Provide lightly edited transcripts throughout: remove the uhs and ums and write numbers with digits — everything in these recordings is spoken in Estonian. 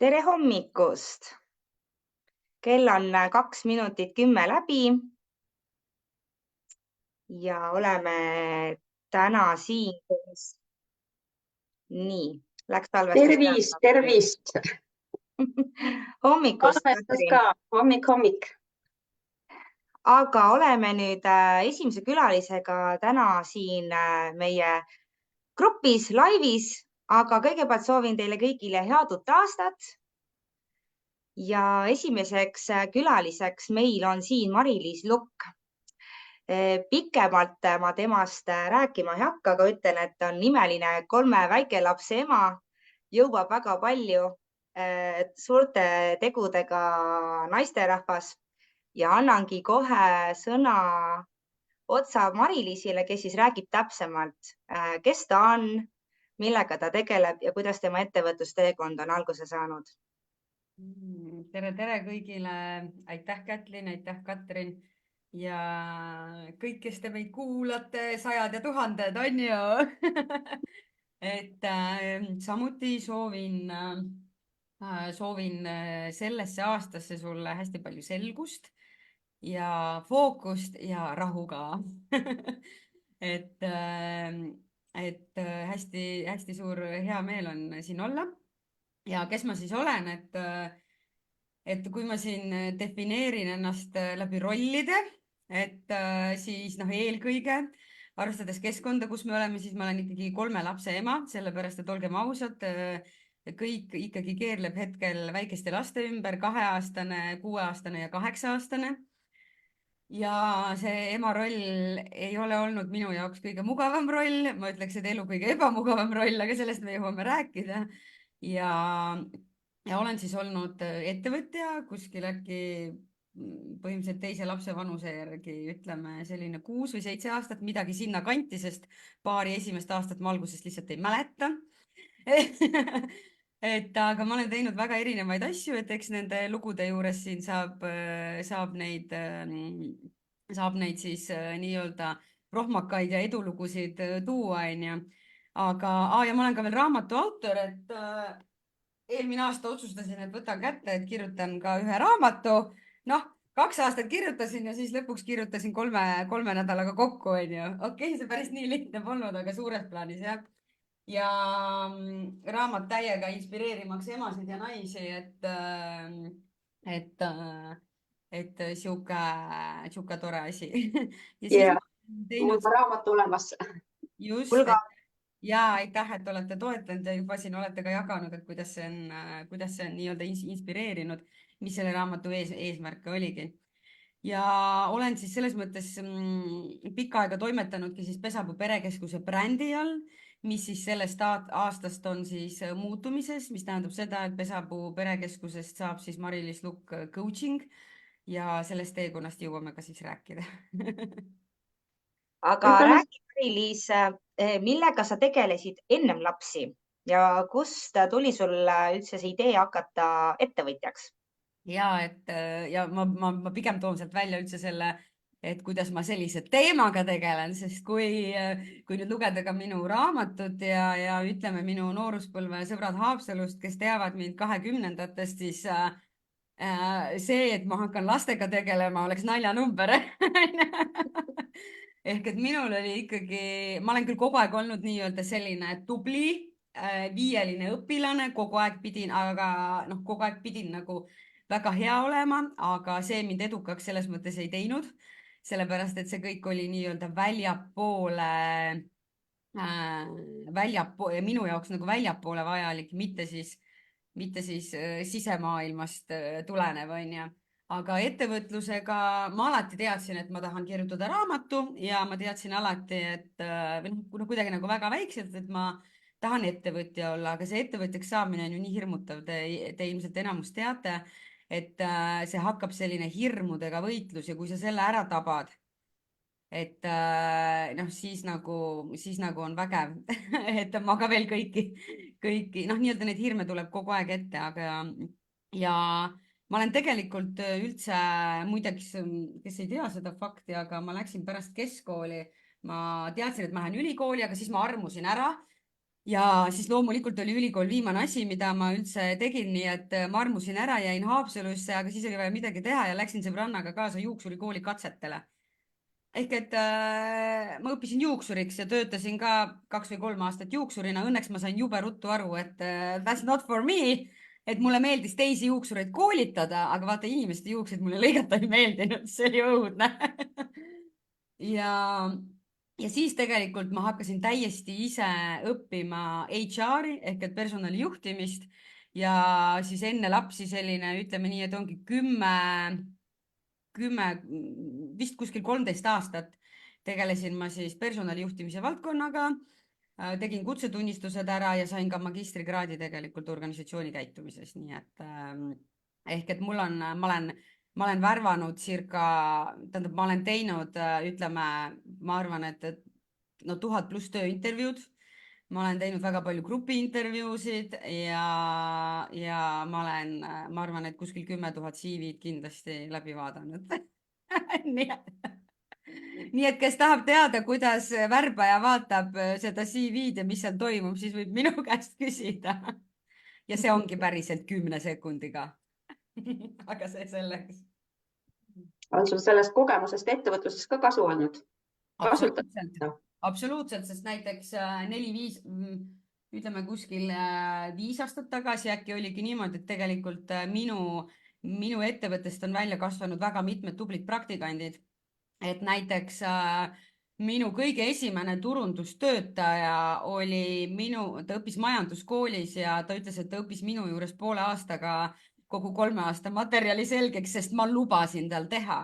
Tere hommikust! Kell on 2 minutit 10 läbi ja oleme täna siin koos. Nii, läks salvestus Tervist, tervist. Hommikust, Salvestus Katrin! ka, hommik. Aga oleme nüüd esimese külalisega täna siin meie grupis, laivis, aga kõigepealt soovin teile kõigile head uut aastat. Ja esimeseks külaliseks meil on siin Mari-Liis Lukk. Pikemalt ma temast rääkima ei hakka, aga ütlen, et ta on imeline 3 väikelapse ema, jõuab väga palju suurte tegudega naisterahvas ja annangi kohe sõna otsa Mari-Liisile, kes siis räägib täpsemalt, kes ta on, millega ta tegeleb ja kuidas tema ettevõtlusteekond on alguse saanud. Tere kõigile. Aitäh, Kätlin, aitäh, Katrin. Ja kõik, kes te meid kuulate, sajad ja tuhanded, on ju. Et samuti soovin sellesse aastasse sulle hästi palju selgust ja fookust ja rahu ka. et hästi suur hea meel on siin olla. Ja kes ma siis olen, et kui ma siin defineerin ennast läbi rollide, siis eelkõige arvestades keskkonda, kus me oleme, siis ma olen ikkagi 3 lapse ema, sellepärast, et olgem ausad, kõik ikkagi keerleb hetkel väikeste laste ümber, 2-aastane, 6-aastane ja 8-aastane. Ja see ema roll ei ole olnud minu jaoks kõige mugavam roll, ma ütleks, et elu kõige ebamugavam roll, aga sellest me jõuame rääkida. Ja olen siis olnud ettevõtja kuskil äkki põhimõtteliselt teise lapse vanuse järgi, ütleme selline 6 või 7 aastat, midagi sinna kanti, sest paari esimest aastat ma algusest lihtsalt ei mäleta. Aga ma olen teinud väga erinevaid asju, et eks nende lugude juures siin saab neid siis nii-öelda rohmakaid ja edulugusid tuua, on ju. Aga ja ma olen ka veel raamatu autor, et eelmine aasta otsustasin, et võtan kätte, et kirjutan ka ühe raamatu. 2 aastat kirjutasin ja siis lõpuks kirjutasin 3 nädalaga kokku, on ju. Okei, see päris nii lihtne polnud, aga suures plaanis jah. Ja raamat täiega inspireerimaks emasid ja naisi, et sihuke tore asi. Mul on raamat olemas. Just, ja aitäh, et olete toetanud ja juba siin olete ka jaganud, et kuidas see on nii-öelda inspireerinud, mis selle raamatu eesmärk oligi. Ja olen siis selles mõttes pikka aega toimetanudki siis Pesapuu perekeskuse brändi all, mis siis sellest aastast on siis muutumises, mis tähendab seda, et Pesapuu perekeskusest saab siis Mari-Liis Lukk coaching ja sellest teekonnast jõuame ka siis rääkida. Aga räägi, Mari-Liis, millega sa tegelesid ennem lapsi ja kust tuli sulle üldse see idee hakata ettevõtjaks? Ja ma pigem toon sealt välja üldse selle, et kuidas ma sellise teemaga tegelen, sest kui nüüd lugeda ka minu raamatut ja ütleme minu nooruspõlve sõbrad Haapsalust, kes teavad mind 20-ndatest, siis see, et ma hakkan lastega tegelema, oleks naljanumber. Ehk et minul oli ikkagi, ma olen küll kogu aeg olnud nii-öelda selline tubli viieline õpilane, kogu aeg pidin nagu väga hea olema, aga see mind edukaks selles mõttes ei teinud, sellepärast et see kõik oli nii-öelda minu jaoks nagu väljapoole vajalik, mitte siis sisemaailmast tulenev, on ju. Aga ettevõtlusega ma alati teadsin, et ma tahan kirjutada raamatu ja ma teadsin alati, et kuidagi nagu väga väikselt, et ma tahan ettevõtja olla, aga see ettevõtjaks saamine on ju nii hirmutav, te ilmselt enamus teate, et see hakkab selline hirmudega võitlus ja kui sa selle ära tabad, et siis nagu on vägev, et ma ka veel kõiki nii-öelda neid hirme tuleb kogu aeg ette, ja ma olen tegelikult üldse, muideks, kes ei tea seda fakti, aga ma läksin pärast keskkooli, ma teadsin, et ma lähen ülikooli, aga siis ma armusin ära ja siis loomulikult oli ülikool viimane asi, mida ma üldse tegin, nii et ma armusin ära, jäin Haapsalusse, aga siis oli vaja midagi teha ja läksin sõbrannaga kaasa juuksurikooli katsetele. Ehk et ma õppisin juuksuriks ja töötasin ka 2 või 3 aastat juuksurina. Õnneks ma sain jube ruttu aru, et that's not for me, et mulle meeldis teisi juuksureid koolitada, aga vaata, inimeste juukseid mulle lõigata ei meeldinud, see oli õudne. ja, ja siis tegelikult ma hakkasin täiesti ise õppima HR-i ehk et personalijuhtimist ja siis enne lapsi selline, ütleme nii, et ongi 10, vist kuskil 13 aastat tegelesin ma siis personalijuhtimise valdkonnaga, tegin kutsetunnistused ära ja sain ka magistrikraadi tegelikult organisatsiooni käitumises, nii et ehk et ma olen värvanud tähendab, ma olen teinud, ütleme, ma arvan, et no 1000+ tööintervjuud. Ma olen teinud väga palju grupiintervjuusid ja ma arvan, et kuskil 10 000 CV-d kindlasti läbi vaadanud. nii et kes tahab teada, kuidas värbaja vaatab seda CV-d ja mis seal toimub, siis võib minu käest küsida. ja see ongi päriselt 10 sekundiga. aga see selleks. On sul sellest kogemusest ettevõtluses ka kasu olnud? Absoluutselt, sest näiteks 4-5, ütleme kuskil 5 aastat tagasi äkki oligi niimoodi, et tegelikult minu ettevõttest on välja kasvanud väga mitmed tublid praktikandid. Et näiteks minu kõige esimene turundustöötaja ta õppis majanduskoolis ja ta ütles, et ta õppis minu juures poole aastaga kogu 3 aasta materjali selgeks, sest ma lubasin tal teha.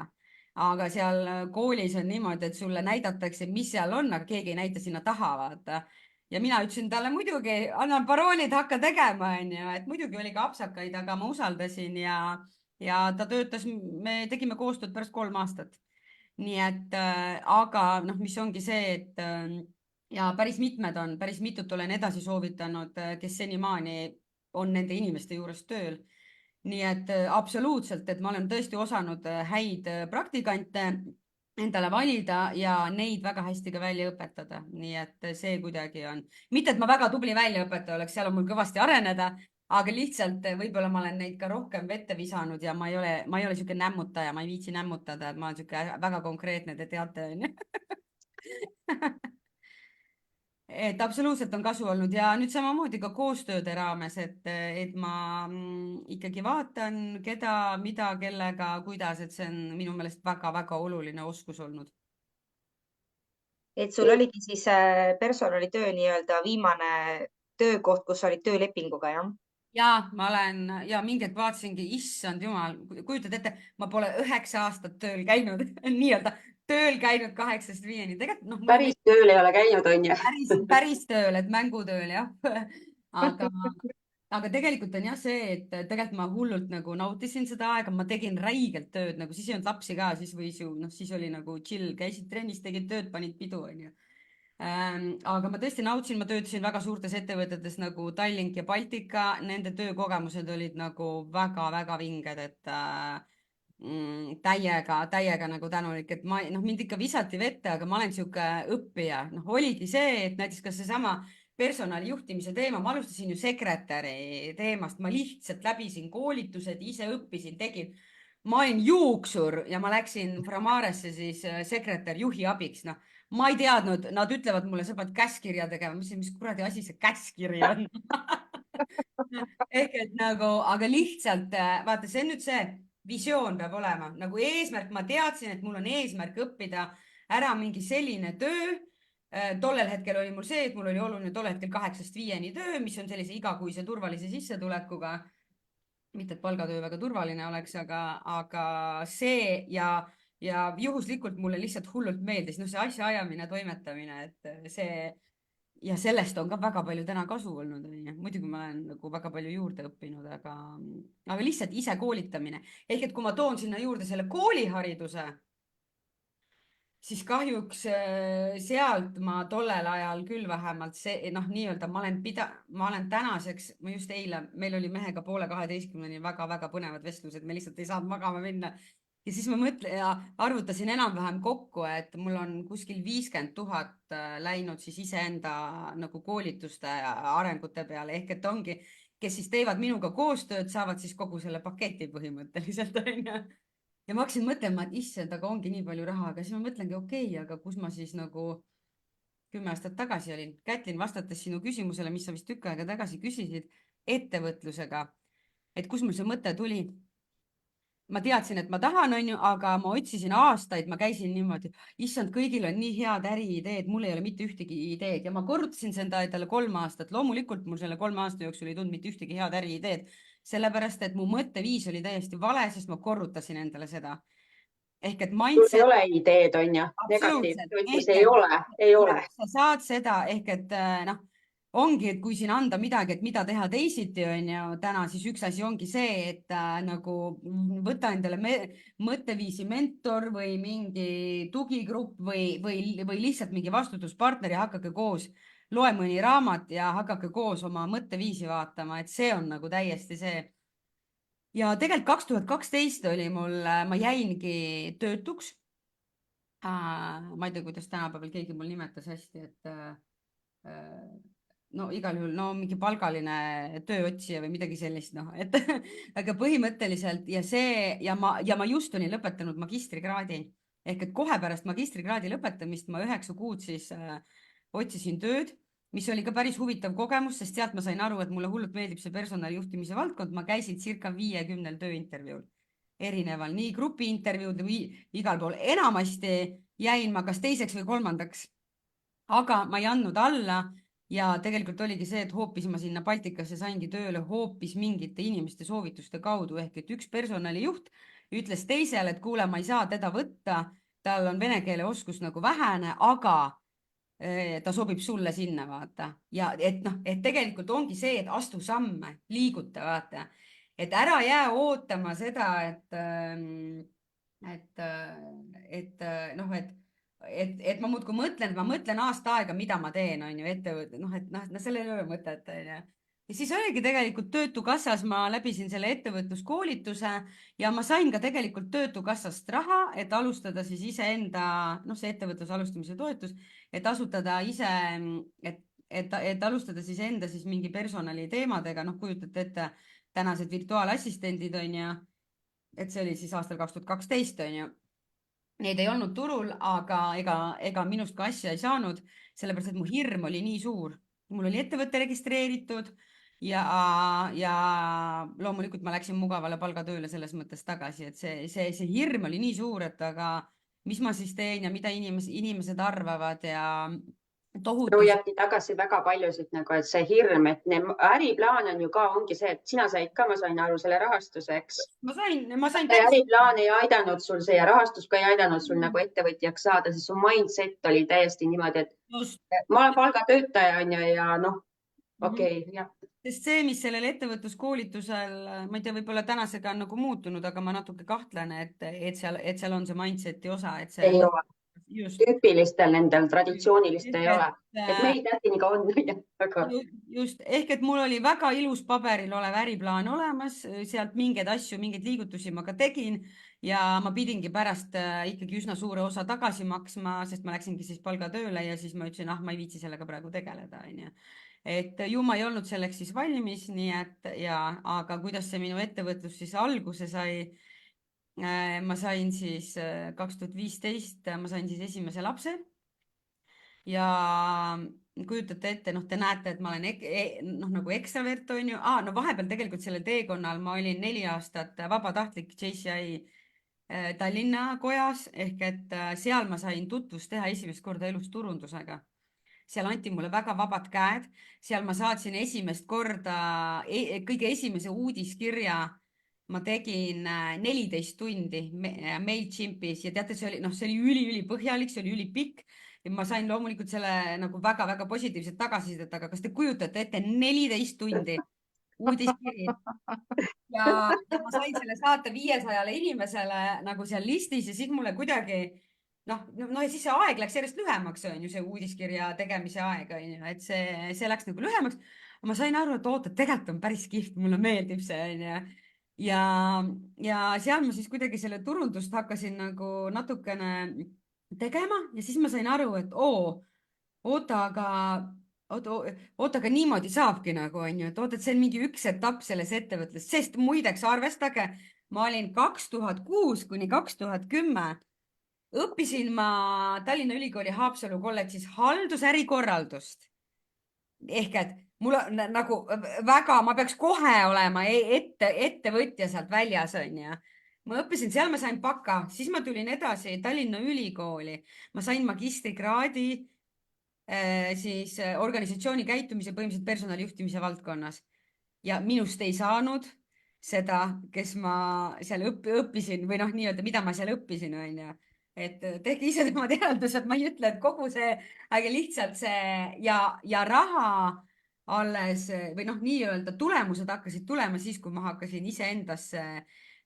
Aga seal koolis on niimoodi, et sulle näidatakse, mis seal on, aga keegi ei näita sinna taha, vaata. Ja mina ütlesin talle muidugi, annan paroolid, hakka tegema, et muidugi oli ka apsakaid, aga ma usaldasin ja ta töötas, me tegime koostööd pärast 3 aastat. Nii et, aga mis ongi see, et ja päris mitut olen edasi soovitanud, kes senimaani on nende inimeste juures tööl. Nii et absoluutselt, et ma olen tõesti osanud häid praktikante endale valida ja neid väga hästi ka välja õpetada. Nii et see kuidagi on, mitte et ma väga tubli väljaõpetaja oleks, seal on mul kõvasti areneda, aga lihtsalt võib-olla ma olen neid ka rohkem vette visanud ja ma ei ole niisugune nämmutaja, ma ei viitsi nämmutada, et ma olen niisugune väga konkreetne, te teate, on ju. Et absoluutselt on kasu olnud ja nüüd samamoodi ka koostööde raames, et ma ikkagi vaatan, keda, mida, kellega, kuidas, et see on minu meelest väga-väga oluline oskus olnud. Et sul oligi siis personalitöö nii-öelda viimane töökoht, kus olid töölepinguga, jah? Ja mingi hetk vaatasingi, issand jumal, kujutad ette, ma pole 9 aastat tööl käinud, nii-öelda tööl käinud 8-5. Tegelikult, päris tööl ei ole käinud, on ju? Päris tööl, et mängutööl, jah. Aga tegelikult on jah see, et tegelikult ma hullult nagu nautisin seda aega, ma tegin räigelt tööd, nagu siis ei olnud lapsi ka, siis võis ju, siis oli nagu chill, käisid trennis, tegid tööd, panid pidu, on ju. Aga ma tõesti nautisin, ma töötasin väga suurtes ettevõtetes nagu Tallink ja Baltika, nende töökogemused olid nagu väga-väga vinged, et täiega nagu tänulik, et mind ikka visati vette, aga ma olen sihuke õppija. Oligi see, et näiteks kas seesama personalijuhtimise teema, ma alustasin ju sekretäri teemast, ma lihtsalt läbisin koolitused, ise õppisin, tegin. Ma olin juuksur ja ma läksin Framaresse siis sekretär juhi abiks. Ma ei teadnud, nad ütlevad mulle, sa pead käskkirja tegema. Ma mõtlesin, mis kuradi asi see käskkiri on. Ehk et nagu, aga lihtsalt vaata, see on nüüd see visioon peab olema nagu eesmärk. Ma teadsin, et mul on eesmärk õppida ära mingi selline töö. Tollel hetkel oli mul see, et mul oli oluline tollel hetkel 8-5 töö, mis on sellise igakuise turvalise sissetulekuga. Mitte, et palgatöö väga turvaline oleks, aga see ja juhuslikult mulle lihtsalt hullult meeldis, see asja ajamine, toimetamine, et see ja sellest on ka väga palju täna kasu olnud. Muidugi ma olen nagu väga palju juurde õppinud, aga lihtsalt ise koolitamine. Ehk et kui ma toon sinna juurde selle koolihariduse, siis kahjuks sealt ma tollel ajal küll vähemalt see, nii-öelda ma olen tänaseks, ma just eile, meil oli mehega 11:30 väga-väga põnevad vestlused, me lihtsalt ei saanud magama minna. ja siis ma arvutasin enam-vähem kokku, et mul on kuskil 50 000 läinud siis iseenda nagu koolituste ja arengute peale ehk et ongi, kes siis teevad minuga koostööd, saavad siis kogu selle paketi põhimõtteliselt onju. Ja ma hakkasin mõtlema, et issand, aga ongi nii palju raha, aga siis ma mõtlengi, okei, aga kus ma siis nagu 10 aastat tagasi olin. Kätlin, vastates sinu küsimusele, mis sa vist tükk aega tagasi küsisid ettevõtlusega, et kus mul see mõte tuli. Ma teadsin, et ma tahan, onju, aga ma otsisin aastaid, ma käisin niimoodi, issand, kõigil on nii head äriideed, mul ei ole mitte ühtegi ideed ja ma korrutasin seda endale 3 aastat. Loomulikult mul selle 3 aasta jooksul ei tulnud mitte ühtegi head äriideed, sellepärast et mu mõtteviis oli täiesti vale, sest ma korrutasin endale seda. Ehk et sul mindset. ei ole ideed, on ju? Negatiivne ei ole. Sa saad seda ehk et noh, ongi, et kui siin anda midagi, et mida teha teisiti, on ju, täna siis üks asi ongi see, et nagu võta endale mõtteviisi mentor või mingi tugigrupp või lihtsalt mingi vastutuspartner ja hakake koos, loe mõni raamat ja hakake koos oma mõtteviisi vaatama, et see on nagu täiesti see. Ja tegelikult 2012 oli mul, ma jäingi töötuks. Ma ei tea, kuidas tänapäeval keegi mul nimetas hästi, et no igal juhul, no mingi palgaline tööotsija või midagi sellist, noh, et aga põhimõtteliselt ja ma just olin lõpetanud magistrikraadi ehk et kohe pärast magistrikraadi lõpetamist ma 9 kuud siis otsisin tööd, mis oli ka päris huvitav kogemus, sest sealt ma sain aru, et mulle hullult meeldib see personalijuhtimise valdkond. Ma käisin circa 50 tööintervjuul erineval, nii grupiintervjuud või igal pool. Enamasti jäin ma kas teiseks või kolmandaks, aga ma ei andnud alla. Ja tegelikult oligi see, et hoopis ma sinna Baltikasse saingi tööle hoopis mingite inimeste soovituste kaudu ehk et üks personalijuht ütles teisele, et kuule, ma ei saa teda võtta, tal on vene keele oskus nagu vähene, aga ta sobib sulle sinna, vaata. Ja et noh, et tegelikult ongi see, et astu samme, liiguta, vaata. Et ära jää ootama seda, et ma muudkui mõtlen aasta aega, mida ma teen, on ju, ettevõte, noh, et sellel ei ole mõtet, on ju. Ja siis oligi tegelikult Töötukassas, ma läbisin selle ettevõtluskoolituse ja ma sain ka tegelikult Töötukassast raha, et alustada siis iseenda, noh, see ettevõtluse alustamise toetus, et asutada ise, et alustada siis enda siis mingi personali teemadega, noh, kujutate ette tänased virtuaalassistendid, on ju, et see oli siis aastal 2012, on ju. Neid ei olnud turul, aga ega minust ka asja ei saanud, sellepärast, et mu hirm oli nii suur. Mul oli ettevõtte registreeritud ja loomulikult ma läksin mugavale palgatööle selles mõttes tagasi, et see hirm oli nii suur, et aga mis ma siis teen ja mida inimesed arvavad ja tohutu. Hoiabki tagasi väga paljusid nagu, et see hirm, et äriplaan on ju ka, ongi see, et sina said ka, ma sain aru, selle rahastuseks. Ma sain äriplaan ei aidanud sul see ja rahastus ka ei aidanud sul nagu ettevõtjaks saada, siis su mindset oli täiesti niimoodi, et ma olen palgatöötaja on ju ja noh, okei, jah. Sest see, mis sellel ettevõtluskoolitusel, ma ei tea, võib-olla tänasega on nagu muutunud, aga ma natuke kahtlen, et seal on see mindseti osa, et see ei ole. Tüüpilistel nendel traditsioonilistel ei ole, et meil Kätiniga on. Just, ehk et mul oli väga ilus paberil olev äriplaan olemas, sealt mingeid asju, mingeid liigutusi ma ka tegin ja ma pidingi pärast ikkagi üsna suure osa tagasi maksma, sest ma läksingi siis palgatööle ja siis ma ütlesin, ma ei viitsi sellega praegu tegeleda, on ju. Et ju ma ei olnud selleks siis valmis, nii et aga kuidas see minu ettevõtlus siis alguse sai, ma sain siis 2015, ma sain siis esimese lapse ja kujutate ette, noh, te näete, et ma olen nagu ekstravert, on ju. No vahepeal tegelikult sellel teekonnal ma olin 4 aastat vabatahtlik JCI Tallinna kojas ehk et seal ma sain tutvust teha esimest korda elus turundusega. Seal anti mulle väga vabad käed, seal ma saatsin esimest korda kõige esimese uudiskirja, ma tegin 14 tundi MailChimpis ja teate, see oli üli põhjalik, see oli ülipikk ja ma sain loomulikult selle nagu väga-väga positiivset tagasisidet, aga kas te kujutate ette 14 tundi uudiskiri ja ma sain selle saata 500 inimesele nagu seal listis ja siis mulle kuidagi ja siis see aeg läks järjest lühemaks, on ju, see uudiskirja tegemise aeg, on ju, et see läks nagu lühemaks. Ma sain aru, et oota, tegelikult on päris kihvt, mulle meeldib see, on ju. ja, ja seal ma siis kuidagi selle turundust hakkasin nagu natukene tegema ja siis ma sain aru, et oota, aga niimoodi saabki nagu onju, et oota, et see on mingi üks etapp selles ettevõttes, sest muideks arvestage, ma olin 2006 kuni 2010 õppisin ma Tallinna Ülikooli Haapsalu kolledžis haldusärikorraldust ehk et mul on nagu väga, ma peaks kohe olema ettevõtja sealt väljas, onju. ma õppisin seal, ma sain baka, siis ma tulin edasi Tallinna Ülikooli, ma sain magistrikraadi siis organisatsiooni käitumise, põhimõtteliselt personalijuhtimise valdkonnas ja minust ei saanud seda, kes ma seal õppisin või noh, nii-öelda, mida ma seal õppisin, onju. et tehke ise temad järeldused, ma ei ütle, et kogu see, aga lihtsalt see ja raha alles või noh, nii-öelda tulemused hakkasid tulema siis, kui ma hakkasin iseendasse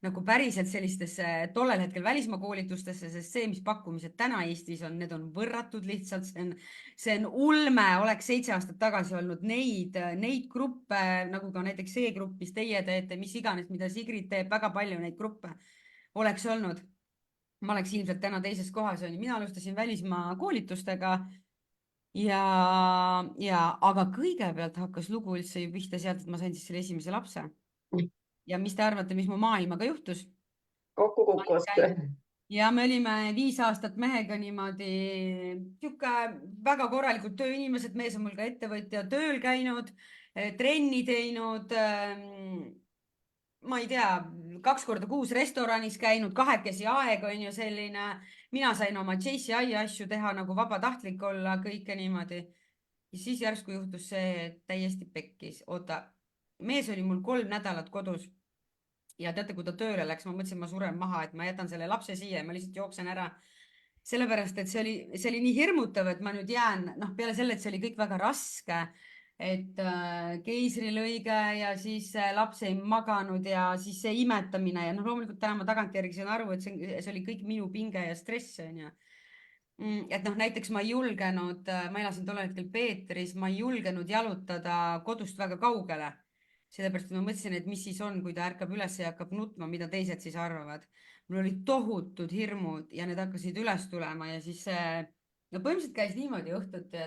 nagu päriselt sellistesse tollel hetkel välismaa koolitustesse, sest see, mis pakkumised täna Eestis on, need on võrratud lihtsalt, see on ulme, oleks 7 aastat tagasi olnud neid gruppe nagu ka näiteks see grupp, mis teie teete, mis iganes, mida Sigrid teeb, väga palju neid gruppe oleks olnud. ma oleks ilmselt täna teises kohas, mina alustasin välismaa koolitustega aga kõigepealt hakkas lugu üldse ju pihta sealt, et ma sain siis selle esimese lapse. ja mis te arvate, mis mu maailmaga juhtus? Kokku kukkus. ja me olime 5 aastat mehega niimoodi sihuke väga korralikud tööinimesed, mees on mul ka ettevõtja, tööl käinud, trenni teinud. ma ei tea, 2 korda kuus restoranis käinud, 2 aeg on ju selline. mina sain oma JCI asju teha nagu vabatahtlik olla, kõike niimoodi. ja siis järsku juhtus see, et täiesti pekkis. oota, mees oli mul 3 nädalat kodus. ja teate, kui ta tööle läks, ma mõtlesin, ma suren maha, et ma jätan selle lapse siia ja ma lihtsalt jooksen ära. sellepärast, et see oli nii hirmutav, et ma nüüd jään, noh, peale selle, et see oli kõik väga raske, et keisrilõige ja siis laps ei maganud ja siis see imetamine ja noh, loomulikult täna ma tagantjärgi saan aru, et see oli kõik minu pinge ja stress onju. et noh, näiteks ma ei julgenud, ma elasin tollel hetkel Peetris, ma ei julgenud jalutada kodust väga kaugele. sellepärast, et ma mõtlesin, et mis siis on, kui ta ärkab üles ja hakkab nutma, mida teised siis arvavad. mul olid tohutud hirmud ja need hakkasid üles tulema ja siis no põhimõtteliselt käis niimoodi õhtuti,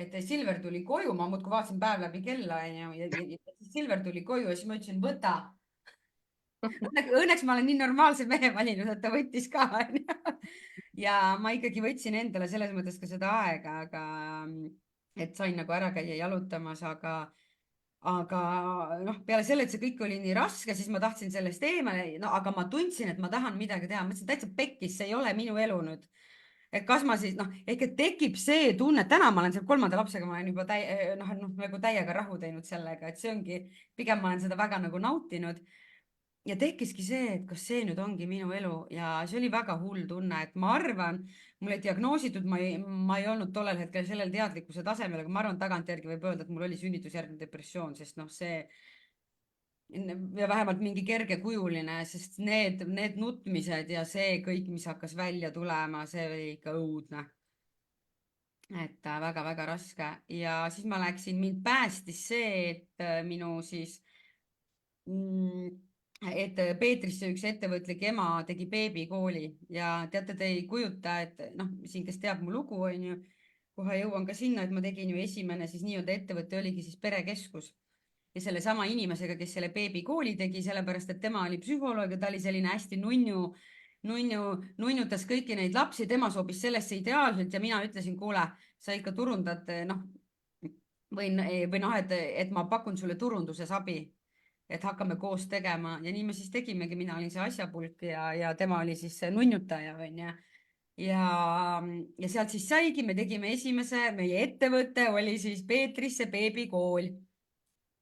et Silver tuli koju, ma muudkui vaatasin päev läbi kella onju ja siis Silver tuli koju ja siis ma ütlesin, võta. Õnneks ma olen nii normaalse mehe valinud, et ta võttis ka onju. ja ma ikkagi võtsin endale selles mõttes ka seda aega, aga et sain nagu ära käia jalutamas, aga noh, peale selle, et see kõik oli nii raske, siis ma tahtsin sellest eemale, no aga ma tundsin, et ma tahan midagi teha, mõtlesin täitsa pekkis, see ei ole minu elu nüüd. et kas ma siis noh, ehk et tekib see tunne, täna ma olen seal 3. lapsega, ma olen juba nagu täiega rahu teinud sellega, et see ongi, pigem ma olen seda väga nagu nautinud. ja tekkiski see, et kas see nüüd ongi minu elu ja see oli väga hull tunne, et ma arvan, mulle diagnoositud, ma ei olnud tollel hetkel sellel teadlikkuse tasemel, aga ma arvan, tagantjärgi võib öelda, et mul oli sünnitusjärgne depressioon, sest noh, see ja vähemalt mingi kergekujuline, sest need nutmised ja see kõik, mis hakkas välja tulema, see oli ikka õudne. et väga-väga raske ja siis ma läksin, mind päästis see, et minu siis et Peetrisse üks ettevõtlik ema tegi beebikooli ja teate, te ei kujuta, et noh, siin, kes teab mu lugu, on ju, kohe jõuan ka sinna, et ma tegin ju esimene siis nii-öelda ettevõte oligi siis Perekeskus ja sellesama inimesega, kes selle beebikooli tegi, sellepärast et tema oli psühholoog ja ta oli selline hästi nunnutas kõiki neid lapsi, tema sobis sellesse ideaalselt ja mina ütlesin, kuule, sa ikka turundad, noh, või noh, et ma pakun sulle turunduses abi, et hakkame koos tegema ja nii me siis tegimegi, mina olin see asjapulk ja tema oli siis see nunnutaja onju. ja sealt siis saigi, me tegime esimese, meie ettevõte oli siis Peetrisse beebikool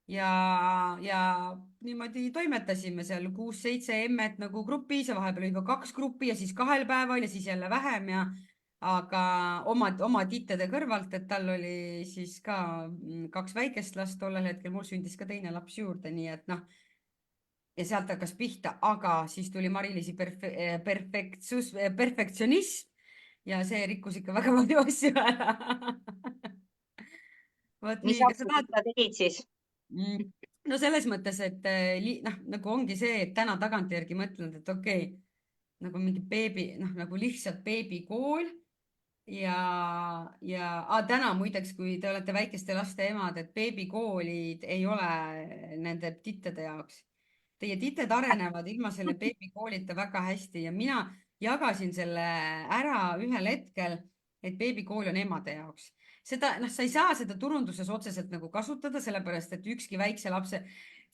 ja niimoodi toimetasime seal 6-7 emmet nagu grupis ja vahepeal oli ka 2 gruppi ja siis 2 päeval ja siis jälle vähem aga oma tittede kõrvalt, et tal oli siis ka 2 väikest last tollel hetkel, mul sündis ka teine laps juurde, nii et noh. ja sealt hakkas pihta, aga siis tuli Mari-Liisi perfektsionism ja see rikkus ikka väga palju asju ära. mis asju sa tegid siis? no selles mõttes, et noh, nagu ongi see, et täna tagantjärgi mõtlen, et okei, nagu mingi beebi, noh, nagu lihtsalt beebikool täna muideks, kui te olete väikeste laste emad, et beebikoolid ei ole nende tittede jaoks. Teie tited arenevad ilma selle beebikoolita väga hästi ja mina jagasin selle ära ühel hetkel, et beebikool on emade jaoks. Seda, noh, sa ei saa seda turunduses otseselt nagu kasutada, sellepärast et ükski väikse lapse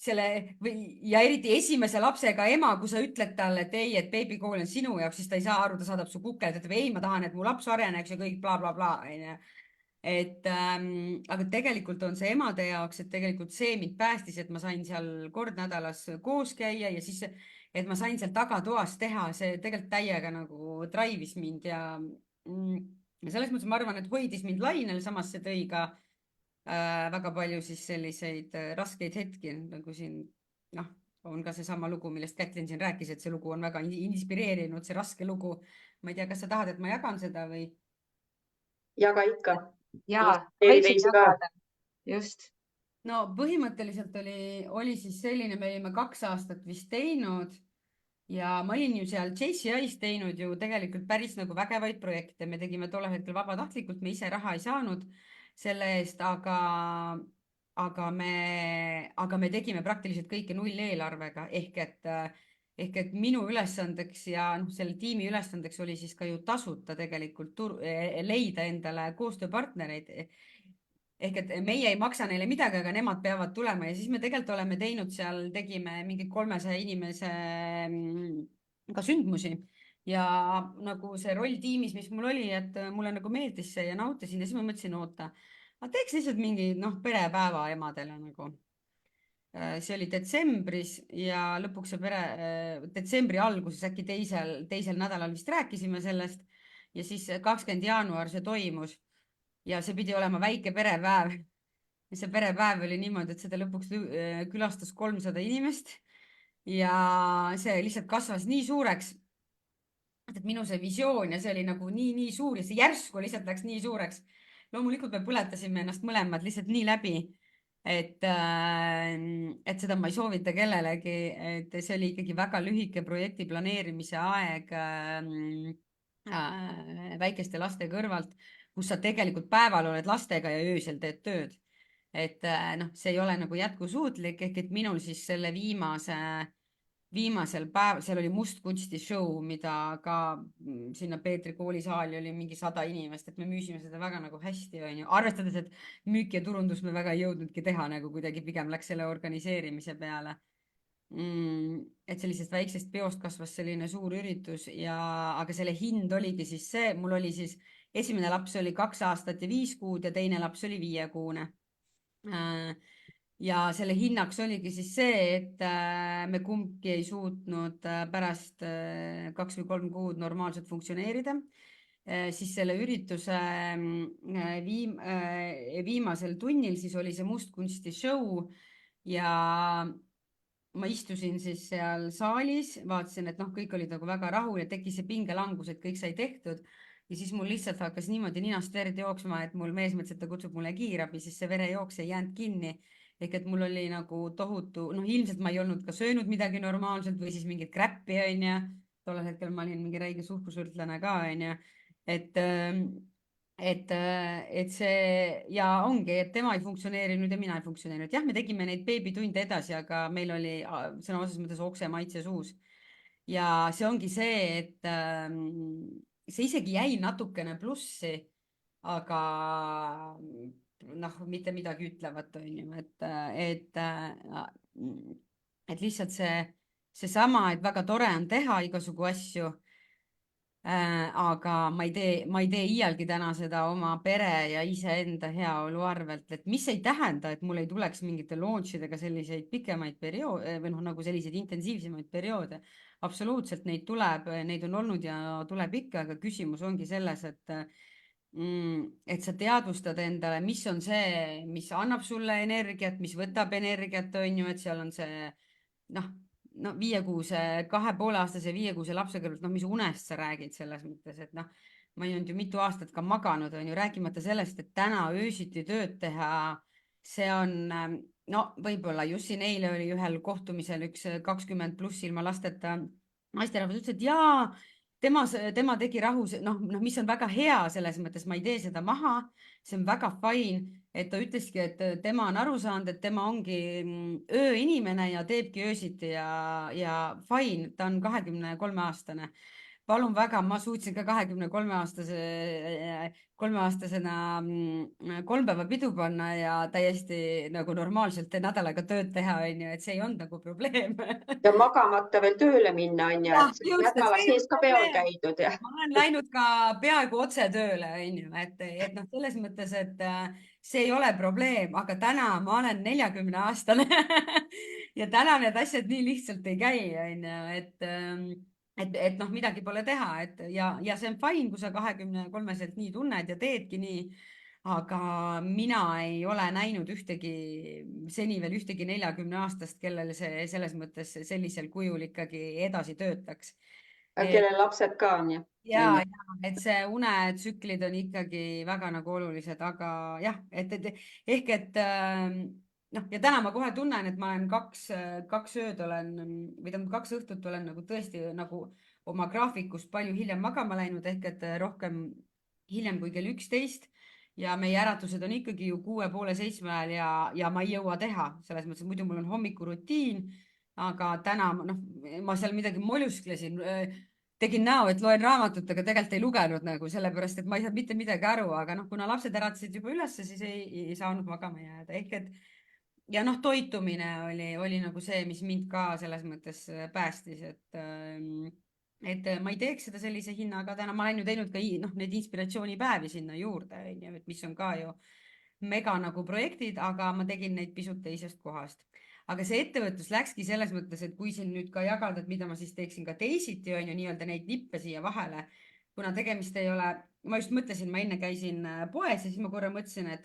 ja eriti esimese lapsega ema, kui sa ütled talle, et ei, et beebikool on sinu jaoks, siis ta ei saa aru, ta saadab su kukele, ta ütleb ei, ma tahan, et mu laps areneks ja kõik blablabla, onju. Aga tegelikult on see emade jaoks, et tegelikult see mind päästis, et ma sain seal kord nädalas koos käia ja siis, et ma sain seal tagatoas teha, see tegelikult täiega nagu drive'is mind ja selles mõttes ma arvan, et hoidis mind lainel, samas see tõi ka väga palju siis selliseid raskeid hetki, nagu siin, noh, on ka seesama lugu, millest Kätlin siin rääkis, et see lugu on väga inspireerinud, see raske lugu. Ma ei tea, kas sa tahad, et ma jagan seda või? Jaga ikka. Jaa, võiksid jagada. Just. No põhimõtteliselt oli siis selline, me olime 2 aastat vist teinud ja ma olin ju seal JCI-s teinud ju tegelikult päris nagu vägevaid projekte. Me tegime tollel hetkel vabatahtlikult, me ise raha ei saanud selle eest, aga me tegime praktiliselt kõike nulleelarvega ehk et minu ülesandeks ja selle tiimi ülesandeks oli siis ka ju tasuta tegelikult leida endale koostööpartnereid. Ehk et meie ei maksa neile midagi, aga nemad peavad tulema ja siis me tegelikult oleme teinud seal, tegime mingi 300 inimese ka sündmusi. Ja nagu see roll tiimis, mis mul oli, et mulle nagu meeldis see ja nautisin ja siis ma mõtlesin, oota, ma teeks lihtsalt mingi perepäeva emadele nagu. See oli detsembris ja lõpuks see detsembri alguses äkki teisel nädalal vist rääkisime sellest ja siis 20. jaanuar see toimus ja see pidi olema väike perepäev. Ja see perepäev oli niimoodi, et seda lõpuks külastas 300 inimest ja see lihtsalt kasvas nii suureks, et minu see visioon ja see oli nagu nii suur ja see järsku lihtsalt läks nii suureks. Loomulikult me põletasime ennast mõlemad lihtsalt nii läbi, et seda ma ei soovita kellelegi, et see oli ikkagi väga lühike projekti planeerimise aeg väikeste laste kõrvalt, kus sa tegelikult päeval oled lastega ja öösel teed tööd. Et see ei ole nagu jätkusuutlik, ehk et minul siis selle viimasel päeval, seal oli mustkunstishow, mida ka sinna Peetri koolisaali oli mingi 100 inimest, et me müüsime seda väga nagu hästi, onju. Arvestades, et müük ja turundus me väga ei jõudnudki teha, nagu kuidagi pigem läks selle organiseerimise peale. Et sellisest väiksest peost kasvas selline suur üritus aga selle hind oligi siis see, mul oli siis esimene laps oli 2 aastat ja 5 kuud ja teine laps oli 5-kuune. Ja selle hinnaks oligi siis see, et me kumbki ei suutnud pärast 2 või 3 kuud normaalselt funktsioneerida. Siis selle ürituse viimasel tunnil siis oli see mustkunstishow ja ma istusin siis seal saalis, vaatasin, et kõik olid nagu väga rahul ja tekkis see pingelangus, et kõik sai tehtud. Ja siis mul lihtsalt hakkas niimoodi ninast verd jooksma, et mul mees mõtles, et ta kutsub mulle kiirabi, siis see verejooks ei jäänud kinni. Ehk et mul oli nagu tohutu, ilmselt ma ei olnud ka söönud midagi normaalselt või siis mingit kräppi, onju. Tollel hetkel ma olin mingi räige suhkrusõltlane ka, onju. Et see ja ongi, et tema ei funktsioneerinud ja mina ei funktsioneerinud. Jah, me tegime neid beebitunde edasi, aga meil oli sõna otseses mõttes okse maitse suus. Ja see ongi see, et see isegi jäi natukene plussi, aga mitte midagi ütlevat, onju, et lihtsalt seesama, et väga tore on teha igasugu asju. Aga ma ei tee iialgi täna seda oma pere ja iseenda heaolu arvelt, et mis ei tähenda, et mul ei tuleks mingite launch idega selliseid pikemaid perioode või nagu selliseid intensiivsemaid perioode. Absoluutselt neid tuleb, neid on olnud ja tuleb ikka, aga küsimus ongi selles, et sa teadvustad endale, mis on see, mis annab sulle energiat, mis võtab energiat, on ju, et seal on see 5-kuuse, 2,5-aastase 5-kuuse lapse kõrvalt, mis unest sa räägid selles mõttes, et ma ei olnud ju mitu aastat ka maganud, on ju, rääkimata sellest, et täna öösiti tööd teha, see on no võib-olla just siin eile oli ühel kohtumisel üks 20+ ilma lasteta naisterahvas ütles, et jaa, tema tegi rahu, mis on väga hea selles mõttes, ma ei tee seda maha, see on väga fine, et ta ütleski, et tema on aru saanud, et tema ongi ööinimene ja teebki öösiti ja fine, ta on 23-aastane. Palun väga, ma suutsin ka 23-aastasena 3 päeva pidu panna ja täiesti nagu normaalselt nädalaga tööd teha, onju, et see ei olnud nagu probleem. Ja magamata veel tööle minna, on ju, et just, nädala sees ka peol käidud ja. ma olen läinud ka peaaegu otse tööle, onju, et noh, selles mõttes, et see ei ole probleem, aga täna ma olen 40-aastane ja täna need asjad nii lihtsalt ei käi, onju, et noh, midagi pole teha, et ja see on fine, kui sa 23-selt nii tunned ja teedki nii, aga mina ei ole näinud seni veel ühtegi 40-aastast, kellel see selles mõttes sellisel kujul ikkagi edasi töötaks. Kellel lapsed ka on ju. Ja, et see unetsüklid on ikkagi väga nagu olulised, aga jah, ehk et noh, ja täna ma kohe tunnen, et ma olen kaks ööd olen või tähendab 2 õhtut olen nagu tõesti nagu oma graafikust palju hiljem magama läinud, ehk et rohkem hiljem kui kell 11 ja meie äratused on ikkagi ju 6:30-7 ajal ja ma ei jõua teha, selles mõttes, et muidu mul on hommikurutiin, aga täna ma seal midagi moljusklesin, tegin näo, et loen raamatut, aga tegelikult ei lugenud nagu sellepärast, et ma ei saanud mitte midagi aru, aga noh, kuna lapsed äratasid juba ülesse, siis ei saanud magama jääda, ehk et ja noh, toitumine oli nagu see, mis mind ka selles mõttes päästis, et ma ei teeks seda sellise hinnaga, täna ma olen ju teinud ka neid inspiratsioonipäevi sinna juurde, et mis on ka ju mega nagu projektid, aga ma tegin neid pisut teisest kohast. Aga see ettevõtlus läkski selles mõttes, et kui siin nüüd ka jagada, et mida ma siis teeksin ka teisiti, on ju nii-öelda neid nippe siia vahele, kuna tegemist ei ole, ma just mõtlesin, ma enne käisin poes ja siis ma korra mõtlesin, et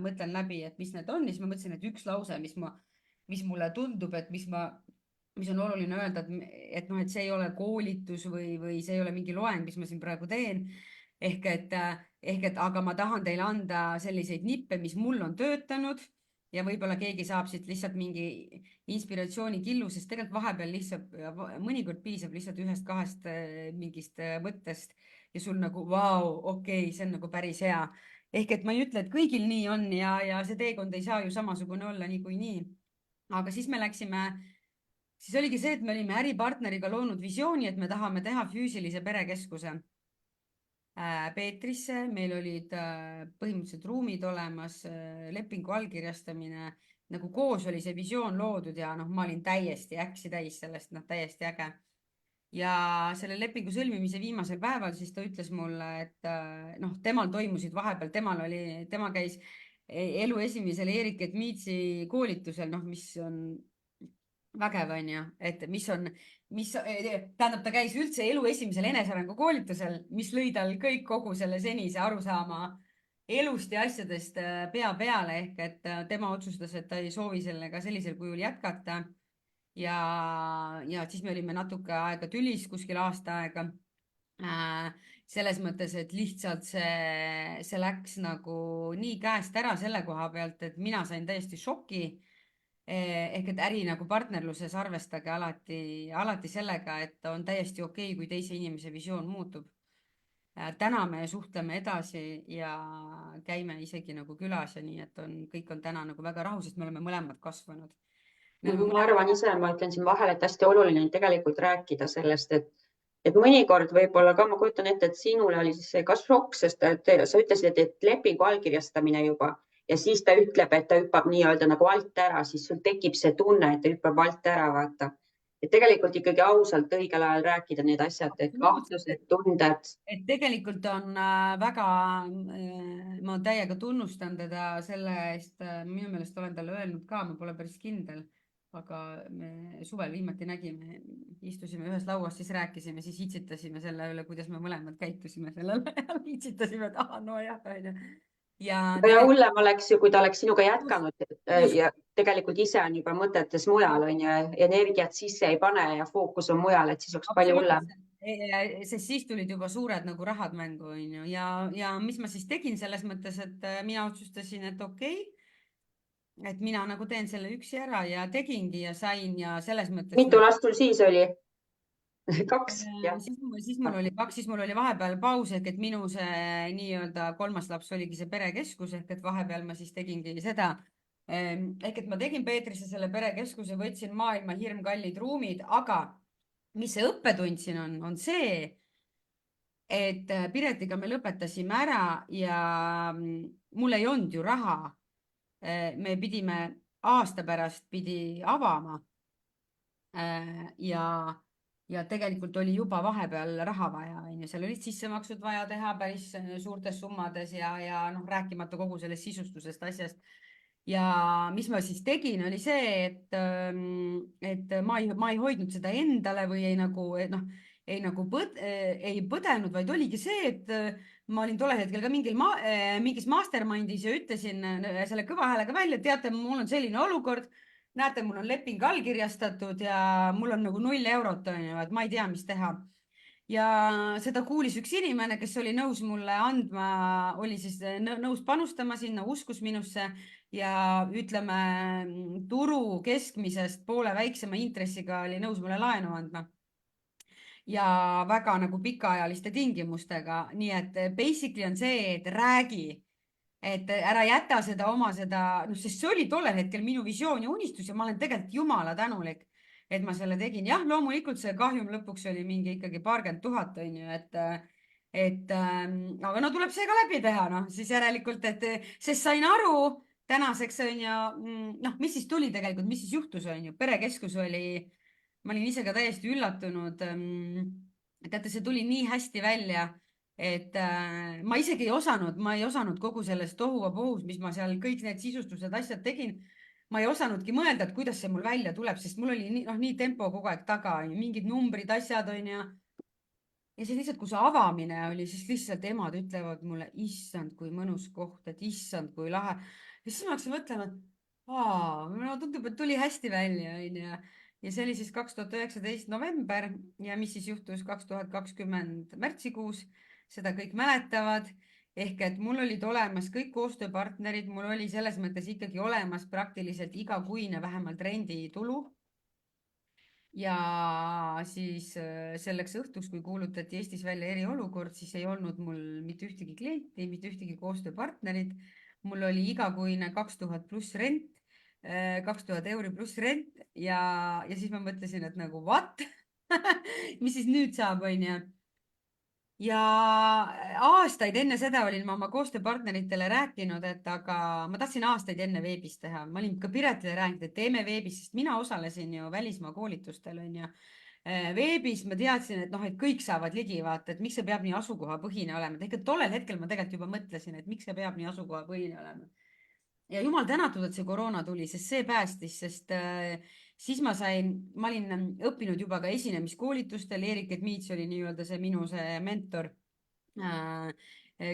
mõtlen läbi, et mis need on, ja siis ma mõtlesin, et üks lause, mis mulle tundub, et mis on oluline öelda, et noh, et see ei ole koolitus või see ei ole mingi loeng, mis ma siin praegu teen. Ehk et aga ma tahan teile anda selliseid nippe, mis mul on töötanud ja võib-olla keegi saab siit lihtsalt mingi inspiratsioonikillu, sest tegelikult vahepeal lihtsalt mõnikord piisab lihtsalt 1-2 mingist mõttest ja sul nagu vau, okei, see on nagu päris hea. Ehk et ma ei ütle, et kõigil nii on ja see teekond ei saa ju samasugune olla niikuinii. Aga siis me läksime, siis oligi see, et me olime äripartneriga loonud visiooni, et me tahame teha füüsilise perekeskuse Peetrisse, meil olid põhimõtteliselt ruumid olemas, lepingu allkirjastamine, nagu koos oli see visioon loodud ja noh, ma olin täiesti äksi täis sellest, täiesti äge. Ja selle lepingu sõlmimise viimasel päeval siis ta ütles mulle, et noh, temal toimusid vahepeal, tema käis elu esimesel Erik Edmitsi koolitusel, mis on vägev, on ju, et tähendab, ta käis üldse elu esimesel enesearengu koolitusel, mis lõi tal kogu selle senise arusaama elust ja asjadest pea peale, ehk et tema otsustas, et ta ei soovi sellega sellisel kujul jätkata. Ja siis me olime natuke aega tülis, kuskil aasta aega. Selles mõttes, et lihtsalt see läks nagu nii käest ära selle koha pealt, et mina sain täiesti šoki. Ehk et äri nagu partnerluses arvestage alati sellega, et on täiesti okei, kui teise inimese visioon muutub. Täna me suhtleme edasi ja käime isegi nagu külas ja nii, et kõik on täna nagu väga rahul, sest me oleme mõlemad kasvanud. Ma arvan ise, ma ütlen siin vahel, et hästi oluline on tegelikult rääkida sellest, et mõnikord võib-olla ka ma kujutan ette, et sinule oli siis see ka šokk, sest sa ütlesid, et lepingu allkirjastamine juba ja siis ta ütleb, et ta hüppab nii-öelda nagu alt ära, siis sul tekib see tunne, et ta hüppab alt ära, vaata. Et tegelikult ikkagi ausalt õigel ajal rääkida need asjad, et kahtlused, tunded. Et tegelikult on väga, ma täiega tunnustan teda selle eest, minu meelest olen talle öelnud ka, ma pole päris kindel, aga me suvel viimati nägime, istusime ühes lauas, siis rääkisime, siis itsitasime selle üle, kuidas me mõlemad käitusime sellel ajal, itsitasime, et nojah, on ju. Ja hullem oleks ju, kui ta oleks sinuga jätkanud ja tegelikult ise on juba mõtetes mujal, on ju, energiat sisse ei pane ja fookus on mujal, et siis oleks palju hullem. Sest siis tulid juba suured nagu rahad mängu, on ju, ja mis ma siis tegin selles mõttes, et mina otsustasin, et okei, et mina nagu teen selle üksi ära ja tegingi ja sain ja selles mõttes mitu last sul siis oli? 2, jah. siis mul oli 2, siis mul oli vahepeal paus ehk et minu see nii-öelda 3. laps oligi see perekeskus ehk et vahepeal ma siis tegingi seda. Ehk et ma tegin Peetrisse selle perekeskuse, võtsin maailma hirmkallid ruumid, aga mis see õppetund siin on see, et Piretiga me lõpetasime ära ja mul ei olnud ju raha. Me pidime aasta pärast pidi avama. Ja tegelikult oli juba vahepeal raha vaja, seal olid sissemaksud vaja teha päris suurtes summades ja noh, rääkimata kogu sellest sisustusest asjast. Ja mis ma siis tegin, oli see, et ma ei hoidnud seda endale või ei põdenud, vaid oligi see, et ma olin tollel hetkel ka mingis mastermindis ja ütlesin selle kõva häälega välja, et teate, mul on selline olukord. Näete, mul on leping allkirjastatud ja mul on nagu 0 eurot, et ma ei tea, mis teha. Ja seda kuulis üks inimene, kes oli nõus mulle andma, oli siis nõus panustama sinna, uskus minusse ja ütleme, turu keskmisest poole väiksema intressiga oli nõus mulle laenu andma. Ja väga nagu pikaajaliste tingimustega. Nii et basically on see, et räägi. Et ära jäta seda sest see oli tollel hetkel minu visioon ja unistus ja ma olen tegelikult jumala tänulik, et ma selle tegin. Jah, loomulikult see kahjum lõpuks oli mingi ikkagi 20 000, on ju, aga no tuleb see ka läbi teha, noh, siis järelikult, sest sain aru tänaseks, on ju, mis siis tuli tegelikult, mis siis juhtus, on ju, perekeskus oli, ma olin ise ka täiesti üllatunud. Teate, see tuli nii hästi välja, et ma isegi ei osanud kogu sellest tohuvabohus, mis ma seal kõik need sisustused, asjad tegin. Ma ei osanudki mõelda, et kuidas see mul välja tuleb, sest mul oli nii tempo kogu aeg taga, mingid numbrid, asjad, on ju. Ja siis lihtsalt, kui see avamine oli, siis lihtsalt emad ütlevad mulle, issand, kui mõnus koht, et issand, kui lahe. Ja siis ma hakkasin mõtlema, et tundub, et tuli hästi välja, on ju. Ja see oli siis 2019 november ja mis siis juhtus 2020 märtsikuus, seda kõik mäletavad. Ehk et mul olid olemas kõik koostööpartnerid, mul oli selles mõttes ikkagi olemas praktiliselt igakuine vähemalt renditulu. Ja siis selleks õhtuks, kui kuulutati Eestis välja eriolukord, siis ei olnud mul mitte ühtegi klienti, mitte ühtegi koostööpartnerit. Mul oli igakuine 2000 pluss rent, 2000 euri pluss rent ja siis ma mõtlesin, et nagu what? Mis siis nüüd saab, on ju? Ja aastaid enne seda olin ma oma koostööpartneritele rääkinud, et aga ma tahtsin aastaid enne veebis teha. Ma olin ka Piretile rääkinud, et teeme veebis, sest mina osalesin ju välismaa koolitustel, on ju. Veebis ma teadsin, et et kõik saavad ligi vaata, et miks see peab nii asukohapõhine olema. Ehk et tollel hetkel ma tegelikult juba mõtlesin, et miks see peab nii asukohapõhine olema. Ja jumal tänatud, et see koroona tuli, sest see päästis, sest siis ma olin õppinud juba ka esinemiskoolitustel. Erik Edmiits oli nii-öelda see minu mentor,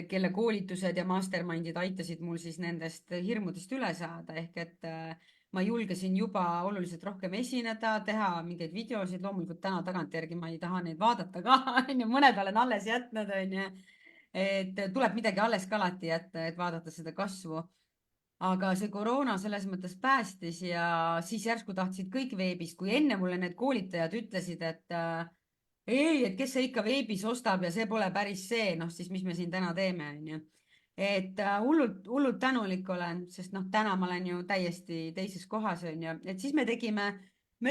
kelle koolitused ja mastermindid aitasid mul siis nendest hirmudest üle saada. Ehk et ma julgesin juba oluliselt rohkem esineda, teha mingeid videosid. Loomulikult täna tagantjärgi ma ei taha neid vaadata ka, mõned olen alles jätnud, et tuleb midagi alles ka alati jätta, et vaadata seda kasvu. Aga see koroona selles mõttes päästis ja siis järsku tahtsid kõik veebis, kui enne mulle need koolitajad ütlesid, et ei, et kes see ikka veebis ostab ja see pole päris see, siis mis me siin täna teeme, on ju. Et hullult tänulik olen, sest täna ma olen ju täiesti teises kohas, on ju. Et siis me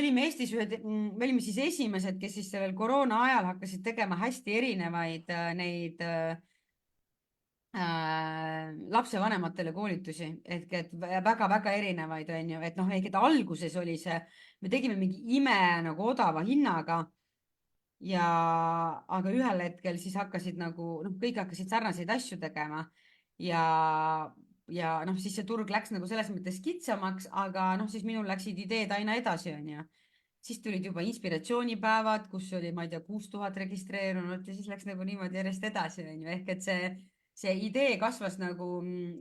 olime Eestis me olime siis esimesed, kes siis sellel koroona ajal hakkasid tegema hästi erinevaid neid lapsevanematele koolitusi, et väga-väga erinevaid, on ju, et alguses oli see, me tegime mingi ime nagu odava hinnaga aga ühel hetkel siis hakkasid kõik hakkasid sarnaseid asju tegema ja siis see turg läks nagu selles mõttes kitsamaks, aga siis minul läksid ideed aina edasi, on ju. Siis tulid juba inspiratsioonipäevad, kus oli, ma ei tea, 6000 registreerunud ja siis läks nagu niimoodi järjest edasi, on ju, ehk et see idee kasvas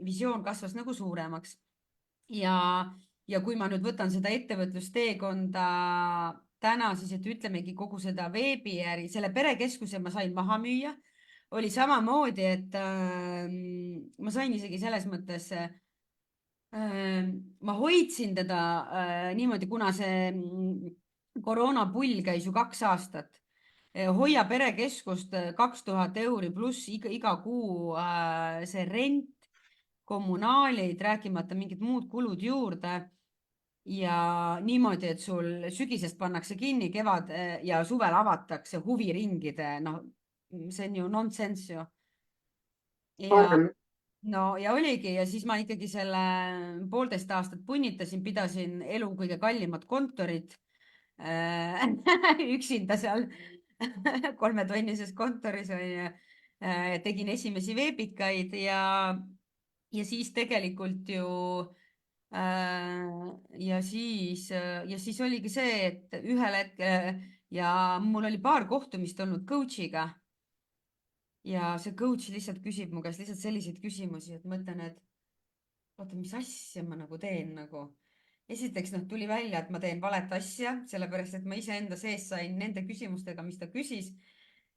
visioon kasvas nagu suuremaks. Ja kui ma nüüd võtan seda ettevõtlusteekonda täna, siis et ütlemegi kogu seda veebiäri, selle perekeskuse ma sain maha müüa, oli samamoodi, et ma sain isegi selles mõttes ma hoidsin teda niimoodi, kuna see koroonapull käis ju 2 aastat. Hoia perekeskust 2000 euri pluss iga kuu see rent, kommunaalid, rääkimata mingid muud kulud juurde. Ja niimoodi, et sul sügisest pannakse kinni, kevad ja suvel avatakse huviringide, noh, see on ju nonsense ju. Ja Karm. no ja oligi ja siis ma ikkagi selle 1,5 aastat punnitasin, pidasin elu kõige kallimat kontorit üksinda seal 3-tonnises kontoris onju. Tegin esimesi veebikaid ja siis tegelikult ju ja siis oligi see, et ühel hetkel ja mul oli paar kohtumist olnud coach'iga. Ja see coach lihtsalt küsib mu käest lihtsalt selliseid küsimusi, et mõtlen, et oota, mis asja ma nagu teen nagu. Esiteks tuli välja, et ma teen valet asja, sellepärast et ma iseenda sees sain nende küsimustega, mis ta küsis.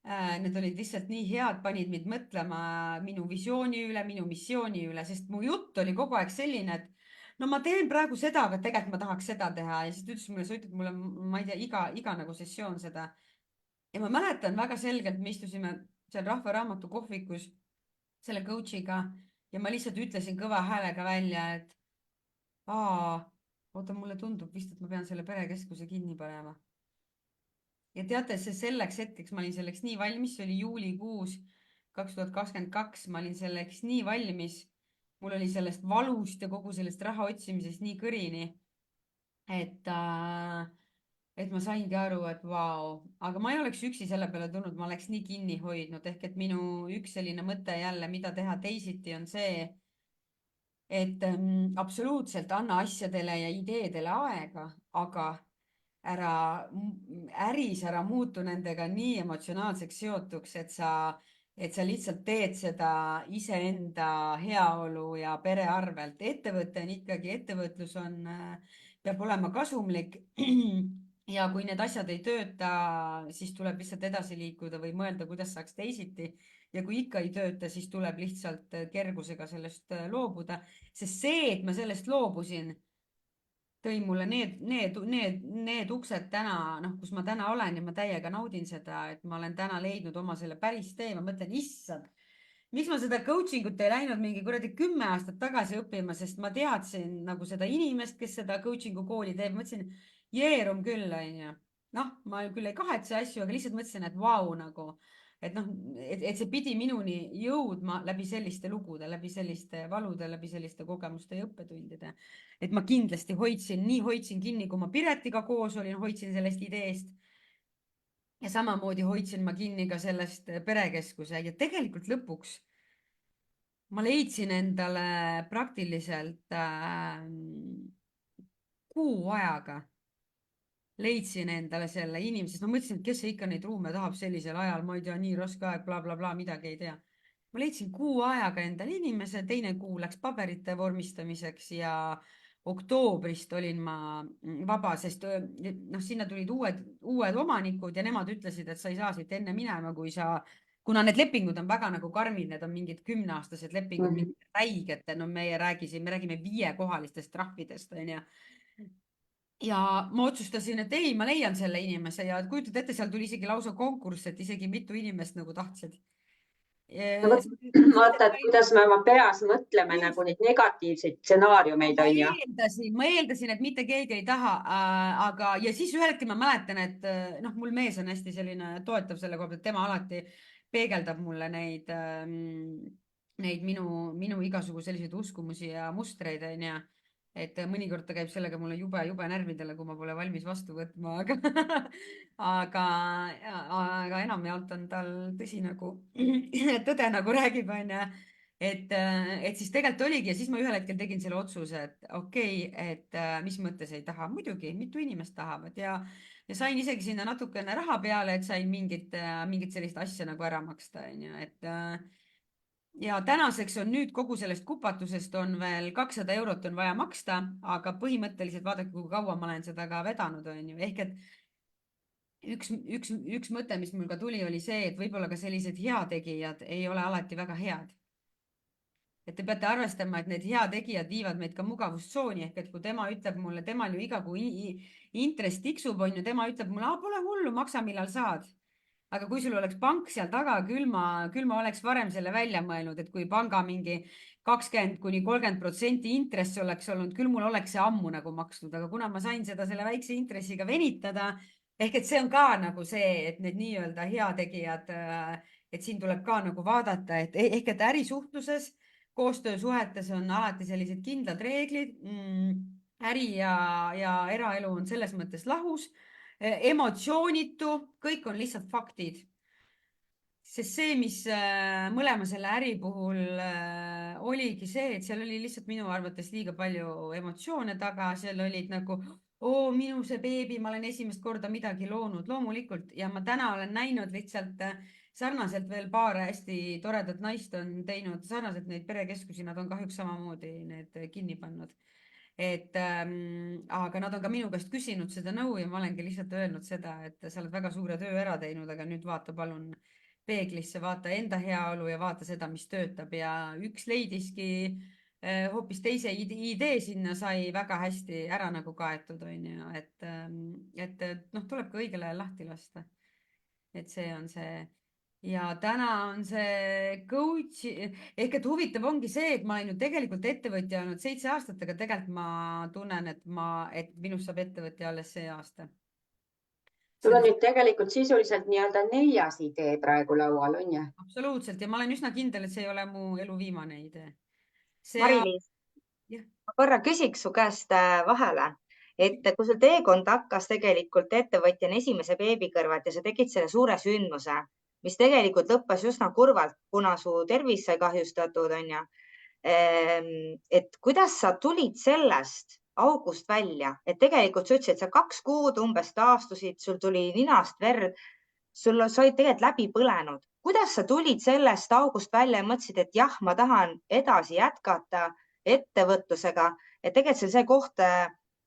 Need olid lihtsalt nii head, panid mind mõtlema minu visiooni üle, minu missiooni üle, sest mu jutt oli kogu aeg selline, et no ma teen praegu seda, aga tegelikult ma tahaks seda teha ja siis ta ütles mulle, sa ütled mulle, ma ei tea, iga nagu sessioon seda. Ja ma mäletan väga selgelt, me istusime seal Rahva Raamatu kohvikus selle coach'iga ja ma lihtsalt ütlesin kõva häälega välja, et oota, mulle tundub vist, et ma pean selle perekeskuse kinni panema. Ja teate, selleks hetkeks ma olin selleks nii valmis, see oli juulikuus 2022, ma olin selleks nii valmis. Mul oli sellest valust ja kogu sellest raha otsimisest nii kõrini, et ma saingi aru, et vau, aga ma ei oleks üksi selle peale tulnud, ma oleks nii kinni hoidnud, ehk et minu üks selline mõte jälle, mida teha teisiti, on see, et absoluutselt anna asjadele ja ideedele aega, aga äris ära muutu nendega nii emotsionaalseks seotuks, et sa lihtsalt teed seda iseenda heaolu ja pere arvelt. Ettevõte on ikkagi, ettevõtlus peab olema kasumlik ja kui need asjad ei tööta, siis tuleb lihtsalt edasi liikuda või mõelda, kuidas saaks teisiti. Ja kui ikka ei tööta, siis tuleb lihtsalt kergusega sellest loobuda, sest see, et ma sellest loobusin, tõi mulle need uksed täna, kus ma täna olen ja ma täiega naudin seda, et ma olen täna leidnud oma selle päris tee. Ma mõtlen, issand, miks ma seda coaching ut ei läinud mingi kuradi 10 aastat tagasi õppima, sest ma teadsin nagu seda inimest, kes seda coaching'u kooli teeb. Mõtlesin, jeerum küll, onju. Noh, ma küll ei kahetse asju, aga lihtsalt mõtlesin, et vau nagu, et see pidi minuni jõudma läbi selliste lugude, läbi selliste valude, läbi selliste kogemuste ja õppetundide. Et ma kindlasti hoidsin kinni, kui ma Piretiga koos olin, hoidsin sellest ideest. Ja samamoodi hoidsin ma kinni ka sellest perekeskuse ja tegelikult lõpuks ma leidsin endale praktiliselt kuu ajaga. Leidsin endale selle inimesest, ma mõtlesin, et kes ikka neid ruume tahab sellisel ajal, ma ei tea, nii raske aeg, bla, bla, bla, midagi ei tea. Ma leidsin kuu ajaga endale inimese, teine kuu läks paberite vormistamiseks ja oktoobrist olin ma vaba, sest sinna tulid uued omanikud ja nemad ütlesid, et sa ei saa siit enne minema, kuna need lepingud on väga nagu karmid, need on mingid 10-aastased lepingud, mingid räiged, no me räägime 5-kohalistest trahvidest, onju. Ja ma otsustasin, et ei, ma leian selle inimese ja kujutad ette, seal tuli isegi lausa konkurss, et isegi mitu inimest nagu tahtsid. Vaata, et kuidas me oma peas mõtleme nagu neid negatiivseid stsenaariumeid, on ju. Ma eeldasin, et mitte keegi ei taha, aga ja siis ühel hetkel ma mäletan, et mul mees on hästi selline toetav selle koha pealt, tema alati peegeldab mulle neid minu igasugu selliseid uskumusi ja mustreid, on ju. Et mõnikord ta käib sellega mulle jube närvidele, kui ma pole valmis vastu võtma, aga enamjaolt on tal tõde nagu räägib, onju. Et siis tegelikult oligi ja siis ma ühel hetkel tegin selle otsuse, et okei, et mis mõttes ei taha, muidugi mitu inimest tahavad ja sain isegi sinna natukene raha peale, et sain mingit sellist asja nagu ära maksta, onju, et ja tänaseks on nüüd kogu sellest kupatusest on veel 200 eurot on vaja maksta, aga põhimõtteliselt vaadake, kui kaua ma olen seda ka vedanud, on ju. Ehk et üks mõte, mis mul ka tuli, oli see, et võib-olla ka sellised heategijad ei ole alati väga head. et te peate arvestama, et need heategijad viivad meid ka mugavustsooni ehk et kui tema ütleb mulle, temal ju iga kuu intress tiksub, on ju, tema ütleb mulle, pole hullu, maksa millal saad. aga kui sul oleks pank seal taga, küll ma oleks varem selle välja mõelnud, et kui panga mingi 20–30% intress oleks olnud, küll mul oleks see ammu nagu makstud, aga kuna ma sain seda selle väikse intressiga venitada, ehk et see on ka nagu see, et need nii-öelda heategijad, et siin tuleb ka nagu vaadata, et ehk et ärisuhtluses, koostöösuhetes on alati sellised kindlad reeglid. äri ja eraelu on selles mõttes lahus, emotsioonitu, kõik on lihtsalt faktid. Sest see, mis mõlema selle äri puhul oligi see, et seal oli lihtsalt minu arvates liiga palju emotsioone taga, seal olid nagu, minu see beebi, ma olen esimest korda midagi loonud, loomulikult. Ja ma täna olen näinud lihtsalt sarnaselt veel paar hästi toredat naist on teinud sarnaselt neid perekeskusi, nad on kahjuks samamoodi need kinni pannud. Aga nad on ka minu käest küsinud seda nõu ja ma olengi lihtsalt öelnud seda, et sa oled väga suure töö ära teinud, aga nüüd vaata palun peeglisse, vaata enda heaolu ja vaata seda, mis töötab ja üks leidiski hoopis teise idee sinna sai väga hästi ära nagu kaetud, on ju, et tuleb ka õigel ajal lahti lasta. Et see on see ja täna on see coach ehk et huvitav ongi see, et ma olen ju tegelikult ettevõtja olnud 7 aastat, aga tegelikult ma tunnen, et minust saab ettevõtja alles see aasta. Sul on nüüd tegelikult sisuliselt nii-öelda 4. idee praegu laual, on ju? Absoluutselt ja ma olen üsna kindel, et see ei ole mu elu viimane idee. Mari-Liis, ma korra küsiks su käest vahele, et kui sul teekond hakkas tegelikult ettevõtjana esimese beebi kõrvalt ja sa tegid selle suure sündmuse, mis tegelikult lõppes üsna kurvalt, kuna su tervis sai kahjustatud, on ju. Et kuidas sa tulid sellest august välja, et tegelikult sa ütlesid, et sa 2 kuud umbes taastusid, sul tuli ninast verd, sa olid tegelikult läbi põlenud. Kuidas sa tulid sellest august välja ja mõtlesid, et jah, ma tahan edasi jätkata ettevõtlusega, et tegelikult see koht,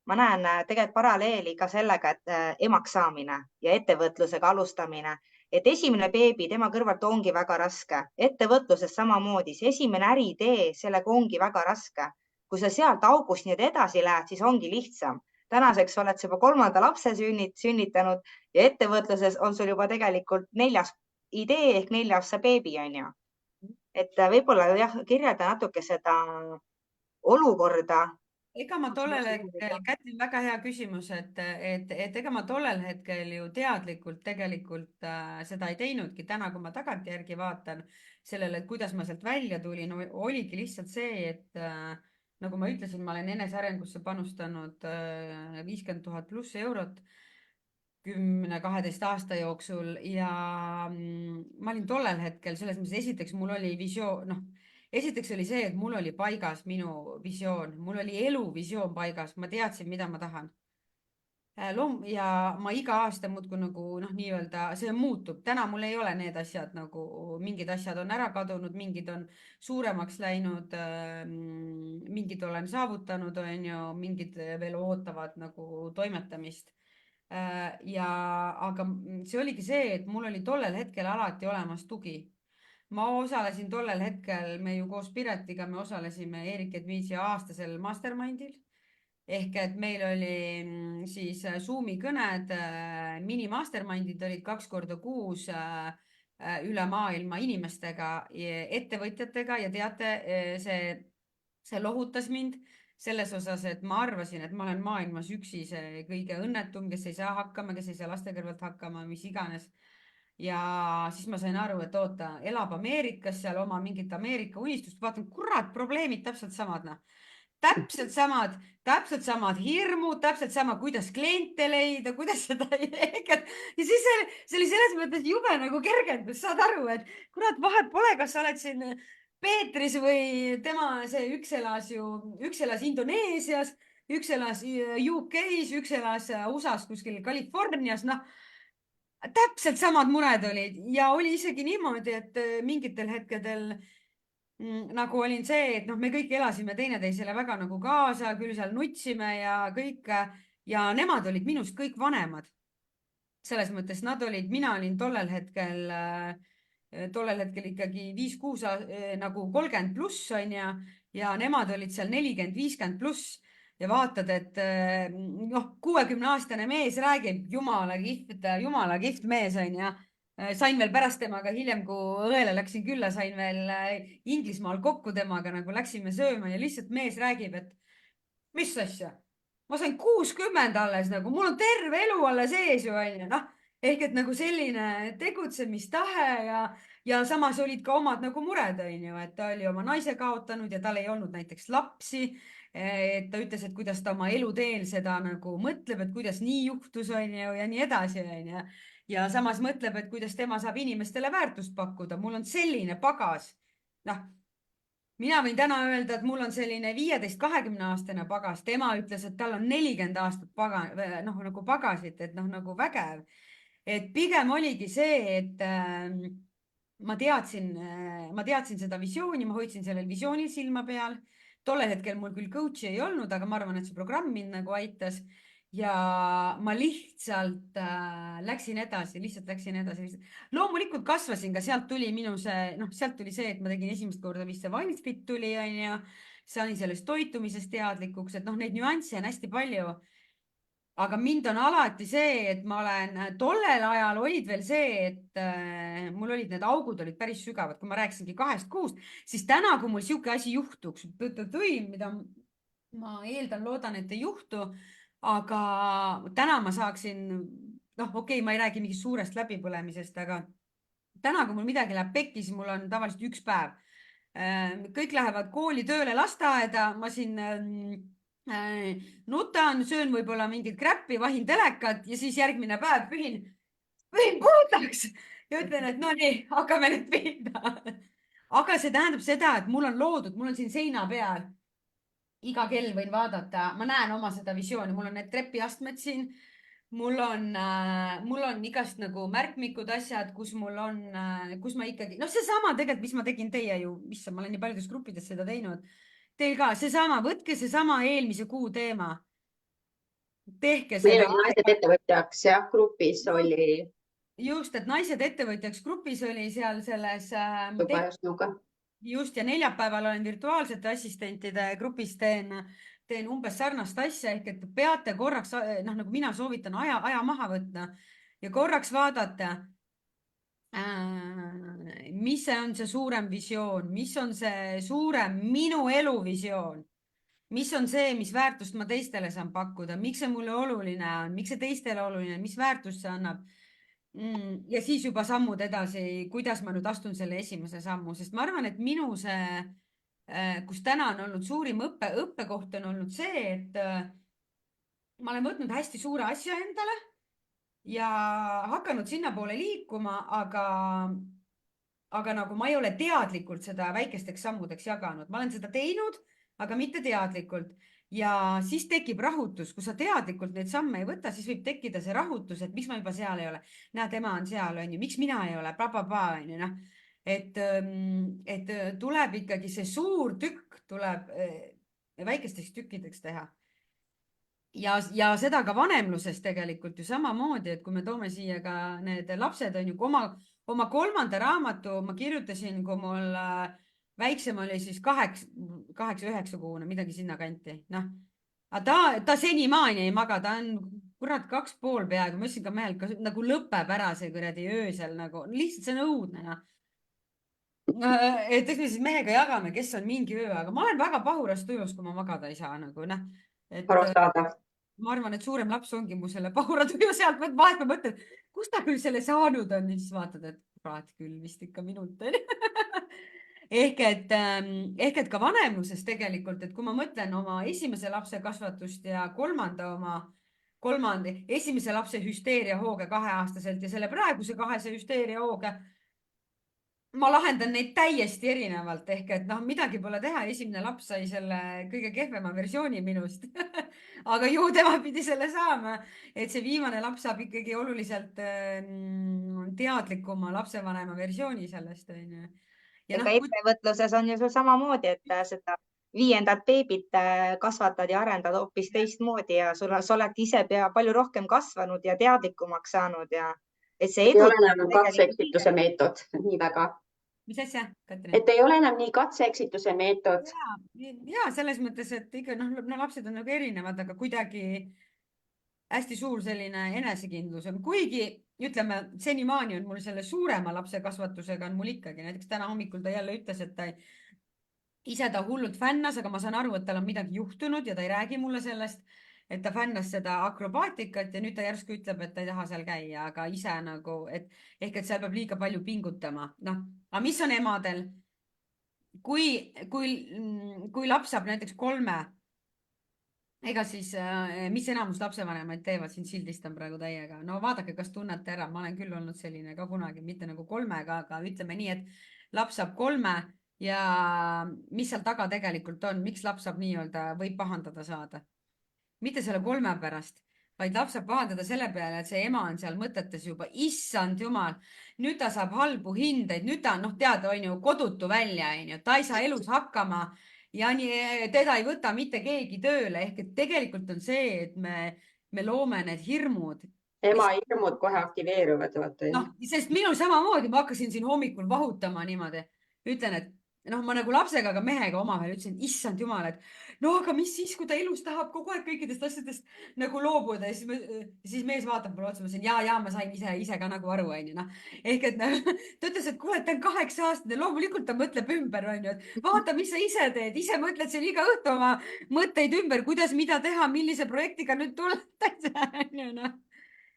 ma näen tegelikult paralleeli ka sellega, et emaks saamine ja ettevõtlusega alustamine. Et esimene beebi, tema kõrvalt ongi väga raske. Ettevõtluses samamoodi, see esimene äriidee, sellega ongi väga raske. Kui sa sealt august nüüd edasi lähed, siis ongi lihtsam. Tänaseks oled sa juba 3. lapse sünnitanud ja ettevõtluses on sul juba tegelikult 4. idee ehk 4. beebi, on ju. Et võib-olla jah, kirjelda natuke seda olukorda. Ega ma tollel hetkel, Kätlin, väga hea küsimus, et ega ma tollel hetkel ju teadlikult tegelikult seda ei teinudki. Täna, kui ma tagantjärgi vaatan sellele, et kuidas ma sealt välja tulin, oligi lihtsalt see, et nagu ma ütlesin, ma olen enesearengusse panustanud 50 000 pluss eurot 10–12 aasta jooksul ja ma olin tollel hetkel selles mõttes, esiteks mul oli visioon, esiteks oli see, et mul oli paigas minu visioon, mul oli eluvisioon paigas, ma teadsin, mida ma tahan. Ja ma iga aasta muudkui nagu nii-öelda see muutub. Täna mul ei ole need asjad nagu, mingid asjad on ära kadunud, mingid on suuremaks läinud, mingid olen saavutanud, on ju, mingid veel ootavad nagu toimetamist. Aga see oligi see, et mul oli tollel hetkel alati olemas tugi. Ma osalesin tollel hetkel, me ju koos Piretiga, me osalesime Erik Edviisi aastasel mastermindil. Ehk et meil oli siis Zoomi kõned, mini-mastermindid olid 2 korda kuus üle maailma inimestega, ettevõtjatega ja teate, see lohutas mind selles osas, et ma arvasin, et ma olen maailmas üksi see kõige õnnetum, kes ei saa hakkama, kes ei saa laste kõrvalt hakkama, mis iganes. Ja siis ma sain aru, et oota, elab Ameerikas seal oma mingit Ameerika unistust, vaatan, kurat, probleemid täpselt samad, täpselt samad hirmud, täpselt sama, kuidas kliente leida, kuidas seda ja siis see oli selles mõttes jube nagu kergendus, saad aru, et kurat, vahet pole, kas sa oled siin Peetris või tema üks elas Indoneesias, üks elas UK-s, üks elas USA-s kuskil Californias, täpselt samad mured olid ja oli isegi niimoodi, et mingitel hetkedel nagu olin see, et me kõik elasime teineteisele väga nagu kaasa, küll seal nutsime ja kõik ja nemad olid minust kõik vanemad. Selles mõttes mina olin tollel hetkel tollel hetkel ikkagi 5-6 nagu 30 pluss on ja nemad olid seal 40-50 pluss ja vaatad, et noh, 60-aastane mees räägib, jumala kihvt mees on sain veel pärast temaga hiljem, kui õele läksin külla, sain veel Inglismaal kokku temaga, nagu läksime sööma ja lihtsalt mees räägib, et mis asja, ma sain 60 alles nagu, mul on terve elu alles ees ju onju, noh, ehk et nagu selline tegutsemistahe ja samas olid ka omad nagu mured onju, et ta oli oma naise kaotanud ja tal ei olnud näiteks lapsi. Et ta ütles, et kuidas ta oma eluteel seda nagu mõtleb, et kuidas nii juhtus onju ja nii edasi onju. Ja samas mõtleb, et kuidas tema saab inimestele väärtust pakkuda. Mul on selline pagas. Noh, mina võin täna öelda, et mul on selline 15-20 aastane pagas. Tema ütles, et tal on 40 aastat nagu pagasit, et noh, nagu vägev. Et pigem oligi see, et ma teadsin seda visiooni, ma hoidsin sellel visioonil silma peal. Tollel hetkel mul küll coach'i ei olnud, aga ma arvan, et see programm mind nagu aitas. Ja ma lihtsalt läksin edasi. Loomulikult kasvasin, ka sealt tuli sealt tuli see, et ma tegin esimest korda vist see Wildfit tuli, sain sellest toitumisest teadlikuks, et noh, neid nüansse on hästi palju. Aga mind on alati see, et ma olen, tollel ajal olid veel see, et mul olid need augud olid päris sügavad, kui ma rääkisingi 2-6, siis täna, kui mul sihuke asi juhtuks, mida ma eeldan, loodan, et ei juhtu, aga täna ma saaksin, noh, okei, ma ei räägi mingist suurest läbipõlemisest, aga täna, kui mul midagi läheb pekki, siis mul on tavaliselt üks päev. Kõik lähevad kooli, tööle, lasteaeda, ma siin nutan, söön võib-olla mingit kräppi, vahin telekat ja siis järgmine päev pühin puhtaks ja ütlen, et no nii, hakkame nüüd pihta. Aga see tähendab seda, et mul on loodud, mul on siin seina peal. Iga kell võin vaadata, ma näen oma seda visiooni, mul on need trepiastmed siin. Mul on igast nagu märkmikud asjad, kus mul on, kus ma ikkagi, noh, see sama tegelikult, mis ma tegin teie ju, mis ma olen nii paljudes gruppides seda teinud. Teil ka seesama, võtke seesama eelmise kuu teema. Tehke Meil selle. on naised ettevõtjaks, jah, grupis oli. Just, et naised ettevõtjaks grupis oli seal selles. Just ja neljapäeval olen virtuaalsete assistentide grupis teen umbes sarnast asja ehk, et peate korraks, noh, nagu mina soovitan aja maha võtta ja korraks vaadata, mis on see suurem visioon, mis on see suurem minu elu visioon, mis on see, mis väärtust ma teistele saan pakkuda, miks see mulle oluline on, miks see teistele oluline, mis väärtust see annab. Ja siis juba sammud edasi, kuidas ma nüüd astun selle esimese sammu, sest ma arvan, et minu see, kus täna on olnud suurim õppekoht on olnud see, et ma olen võtnud hästi suure asja endale ja hakanud sinna poole liikuma, aga nagu ma ei ole teadlikult seda väikesteks sammudeks jaganud. Ma olen seda teinud, aga mitte teadlikult. Ja siis tekib rahutus, kui sa teadlikult neid samme ei võta, siis võib tekkida see rahutus, et miks ma juba seal ei ole. Näe, tema on seal, on ju, miks mina ei ole, on ju, noh. Et tuleb ikkagi see suur tükk tuleb väikesteks tükkideks teha. Ja seda ka vanemluses tegelikult ju samamoodi, et kui me toome siia ka need lapsed, on ju, oma 3. raamatu ma kirjutasin, kui mul väiksem oli siis 8-9 kuune, midagi sinna kanti. Noh, ta senimaani ei maga, ta on kurat 2,5 peaaegu. Ma ütlesin ka mehel, nagu lõpeb ära see kuradi öösel, nagu lihtsalt see on õudne. No. Et eks me siis mehega jagame, kes on mingi öö, aga ma olen väga pahuras tujus, kui ma magada ei saa. Nagu, noh. Ma arvan, et suurem laps ongi mu selle pahura tuju sealt, vahest ma mõtlen, kus ta küll selle saanud on, ja siis vaatad, et kurat küll vist ikka minult on. Ehk et ka vanemluses tegelikult, et kui ma mõtlen oma esimese lapse kasvatust ja esimese lapse hüsteeria hooge 2-aastaselt ja selle praeguse 2 hüsteeria hooge, ma lahendan neid täiesti erinevalt, ehk et noh, midagi pole teha, esimene laps sai selle kõige kehvema versiooni minust, aga ju tema pidi selle saama, et see viimane laps saab ikkagi oluliselt teadlikuma lapsevanema versiooni sellest. Ega ettevõtluses on ju sul samamoodi, et seda 5. beebit kasvatad ja arendad hoopis teistmoodi ja sa oled ise palju rohkem kasvanud ja teadlikumaks saanud ja et see ei edu ole enam tegelikult katse-eksituse meetod nii väga. mis asja, Katrin? Et ei ole enam nii katse-eksituse meetod. ja selles mõttes, et ikka no lapsed on nagu erinevad, aga kuidagi hästi suur selline enesekindlus on, kuigi ütleme, senimaani on mul selle suurema lapse kasvatusega on mul ikkagi, näiteks täna hommikul ta jälle ütles, et ise ta hullult fännas, aga ma saan aru, et tal on midagi juhtunud ja ta ei räägi mulle sellest, et ta fännas seda akrobaatikat ja nüüd ta järsku ütleb, et ta ei taha seal käia, aga ise nagu, et ehk et seal peab liiga palju pingutama. Noh, aga mis on emadel? Kui laps saab näiteks 3, ega siis, mis enamus lapsevanemaid teevad, siin sildistan praegu täiega. No vaadake, kas tunnete ära, ma olen küll olnud selline ka kunagi, mitte nagu 3, aga ütleme nii, et laps saab 3 ja mis seal taga tegelikult on, miks laps saab nii-öelda, võib pahandada saada? Mitte selle 3 pärast, vaid laps saab pahandada selle peale, et see ema on seal mõtetes juba, issand jumal, nüüd ta saab halbu hindeid, nüüd ta on, noh, tead, on ju, kodutu välja, on ju, ta ei saa elus hakkama ja nii, teda ei võta mitte keegi tööle, ehk et tegelikult on see, et me loome need hirmud. Ema hirmud kohe aktiveeruvad, vaata. Noh, sest minul samamoodi, ma hakkasin siin hommikul vahutama niimoodi, ütlen, et noh, ma nagu lapsega, aga mehega omavahel ütlesin, issand jumal, et no aga mis siis, kui ta elus tahab kogu aeg kõikidest asjadest nagu loobuda ja siis mees vaatab mulle otsa, ma ütlesin ja ma sain ise ka nagu aru, onju, noh. Ehk et ta ütles, et kuule, ta on 8-aastane, loomulikult ta mõtleb ümber, onju, et vaata, mis sa ise teed, ise mõtled siin iga õhtu oma mõtteid ümber, kuidas, mida teha, millise projektiga nüüd tulla, onju, noh.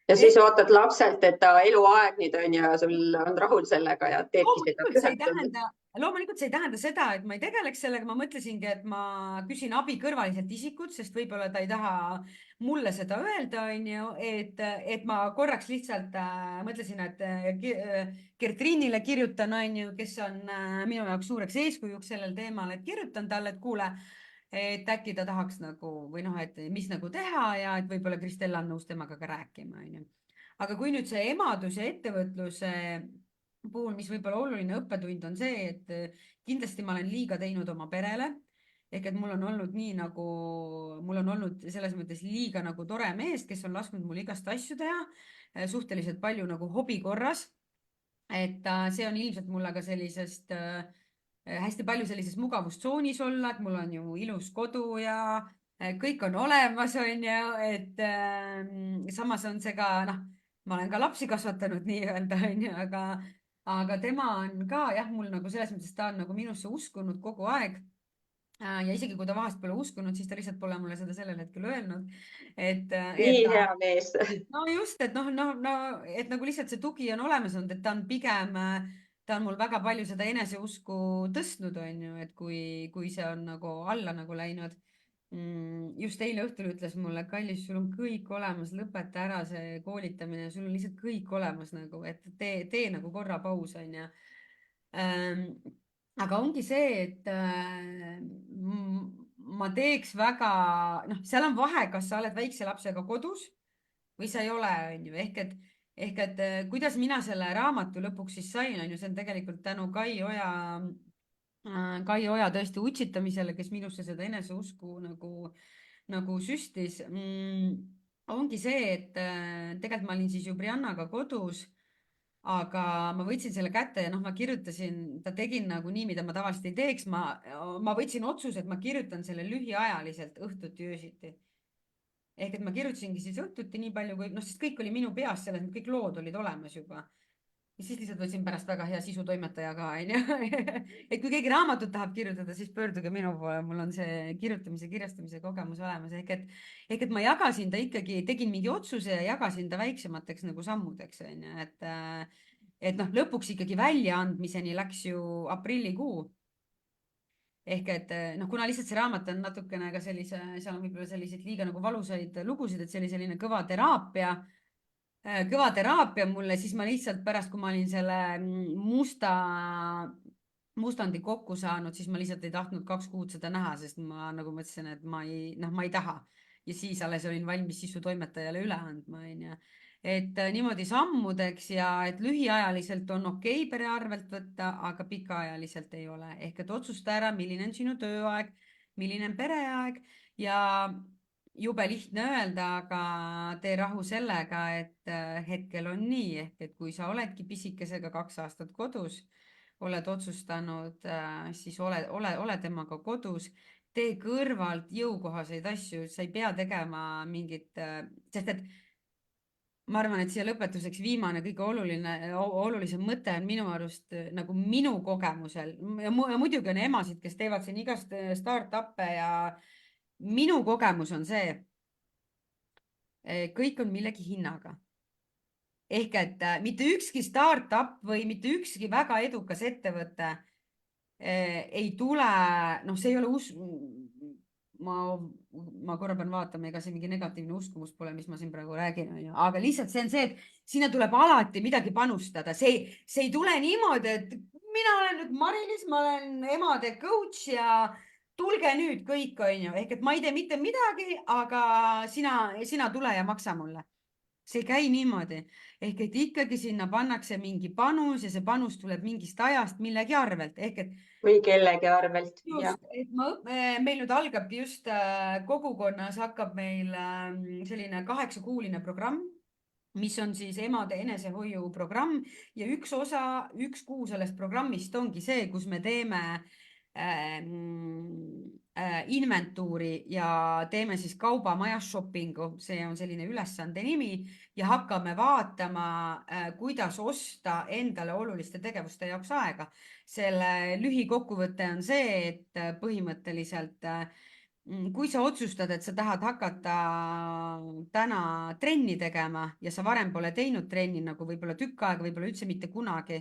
Ja siis ootad lapselt, et ta eluaeg nüüd on ja sul on rahul sellega ja teedki seda pühendunud. Loomulikult see ei tähenda seda, et ma ei tegeleks sellega, ma mõtlesingi, et ma küsin abi kõrvaliselt isikult, sest võib-olla ta ei taha mulle seda öelda, onju, et ma korraks lihtsalt mõtlesin, et Gertriinile kirjutan, onju, kes on minu jaoks suureks eeskujuks sellel teemal, et kirjutan talle, et kuule, et äkki ta tahaks nagu või noh, et mis nagu teha ja et võib-olla Kristella on nõus temaga ka rääkima, onju. Aga kui nüüd see emadus ja ettevõtluse puhul, mis võib-olla oluline õppetund on see, et kindlasti ma olen liiga teinud oma perele. Ehk et mul on olnud nii nagu, mul on olnud selles mõttes liiga nagu tore mees, kes on lasknud mul igast asju teha, suhteliselt palju nagu hobi korras. Et see on ilmselt mulle ka sellisest hästi palju sellises mugavustsoonis olla, et mul on ju ilus kodu ja kõik on olemas, on ju, et samas on see ka, noh, ma olen ka lapsi kasvatanud nii-öelda, on ju, aga tema on ka jah, mul nagu selles mõttes, ta on nagu minusse uskunud kogu aeg. Ja isegi kui ta vahest pole uskunud, siis ta lihtsalt pole mulle seda sellel hetkel öelnud. Nii hea mees. No just, et et nagu lihtsalt see tugi on olemas olnud, et ta on pigem ta on mul väga palju seda eneseusku tõstnud, on ju, et kui see on nagu alla nagu läinud. Just eile õhtul ütles mulle, kallis, sul on kõik olemas, lõpeta ära see koolitamine, sul on lihtsalt kõik olemas nagu, et tee nagu korra paus, on ju. Aga ongi see, et ma teeks väga, noh, seal on vahe, kas sa oled väikse lapsega kodus või sa ei ole, on ju, ehk et kuidas mina selle raamatu lõpuks siis sain, on ju, see on tegelikult tänu Kai Oja tõesti utsitamisele, kes minusse seda eneseusku nagu süstis. Ongi see, et tegelikult ma olin siis ju Briannaga kodus, aga ma võtsin selle kätte ja noh, ma kirjutasin, ta tegin nagu nii, mida ma tavaliselt ei teeks. Ma võtsin otsuse, et ma kirjutan selle lühiajaliselt õhtuti öösiti. Ehk et ma kirjutasingi siis õhtuti nii palju, kui noh, sest kõik oli minu peas selles, kõik lood olid olemas juba. Ja siis lihtsalt võtsin pärast väga hea sisutoimetaja ka, on ju. Et kui keegi raamatut tahab kirjutada, siis pöörduge minu poole, mul on see kirjutamise, kirjastamise kogemus olemas. Ehk et ma jagasin ta ikkagi, tegin mingi otsuse ja jagasin ta väiksemateks nagu sammudeks, on ju. Et noh, lõpuks ikkagi väljaandmiseni läks ju aprillikuu. Ehk et noh, kuna lihtsalt see raamat on natukene ka sellise, seal on võib-olla selliseid liiga nagu valusaid lugusid, et see oli selline kõva teraapia mulle, siis ma lihtsalt pärast, kui ma olin selle mustandi kokku saanud, siis ma lihtsalt ei tahtnud 2 kuud seda näha, sest ma nagu mõtlesin, et ma ei taha. Ja siis alles olin valmis sisutoimetajale üle andma, on ju. Et niimoodi sammudeks ja et lühiajaliselt on okei pere arvelt võtta, aga pikaajaliselt ei ole. Ehk et otsusta ära, milline on sinu tööaeg, milline on pereaeg ja jube lihtne öelda, aga tee rahu sellega, et hetkel on nii, ehk et kui sa oledki pisikesega 2 aastat kodus, oled otsustanud, siis ole temaga kodus, tee kõrvalt jõukohaseid asju, sa ei pea tegema mingit, sest et ma arvan, et siia lõpetuseks viimane kõige olulisem mõte on minu arust nagu minu kogemusel ja muidugi on emasid, kes teevad siin igast startup'e ja minu kogemus on see, kõik on millegi hinnaga. Ehk et mitte ükski startup või mitte ükski väga edukas ettevõte ei tule, noh, see ei ole ma korra pean vaatama, ega see mingi negatiivne uskumus pole, mis ma siin praegu räägin, aga lihtsalt see on see, et sinna tuleb alati midagi panustada, see ei tule niimoodi, et mina olen nüüd Mari-Liis, ma olen emade coach ja tulge nüüd kõik, onju, ehk et ma ei tee mitte midagi, aga sina tule ja maksa mulle. See ei käi niimoodi, ehk et ikkagi sinna pannakse mingi panus ja see panus tuleb mingist ajast millegi arvelt, ehk et või kellegi arvelt. just, et meil nüüd algabki just kogukonnas hakkab meil selline 8-kuuline programm, mis on siis emade enesehoiuprogramm ja üks kuu sellest programmist ongi see, kus me teeme inventuuri ja teeme siis kaubamajas shoppingu, see on selline ülesande nimi ja hakkame vaatama, kuidas osta endale oluliste tegevuste jaoks aega. Selle lühikokkuvõte on see, et põhimõtteliselt kui sa otsustad, et sa tahad hakata täna trenni tegema ja sa varem pole teinud trenni nagu võib-olla tükk aega, võib-olla üldse mitte kunagi,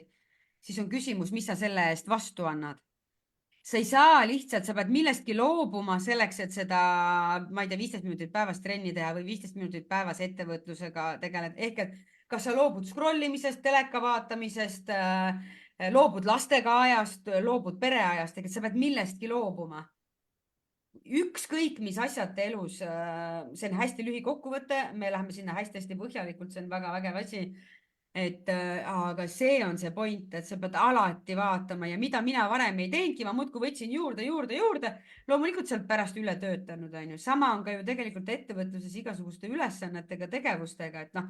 siis on küsimus, mis sa selle eest vastu annad. Sa ei saa lihtsalt, sa pead millestki loobuma selleks, et seda, ma ei tea, 15 minutit päevas trenni teha või 15 minutit päevas ettevõtlusega tegeleda. Ehk et kas sa loobud scrollimisest, teleka vaatamisest, loobud lastega ajast, loobud pereajast, ehk et sa pead millestki loobuma. Ükskõik, mis asjad elus, see on hästi lühikokkuvõte, me läheme sinna hästi-hästi põhjalikult, see on väga vägev asi. Aga see on see point, et sa pead alati vaatama ja mida mina varem ei teinudki, ma muudkui võtsin juurde. Loomulikult sealt pärast üle töötanud, on ju. Sama on ka ju tegelikult ettevõtluses igasuguste ülesannetega, tegevustega, et noh,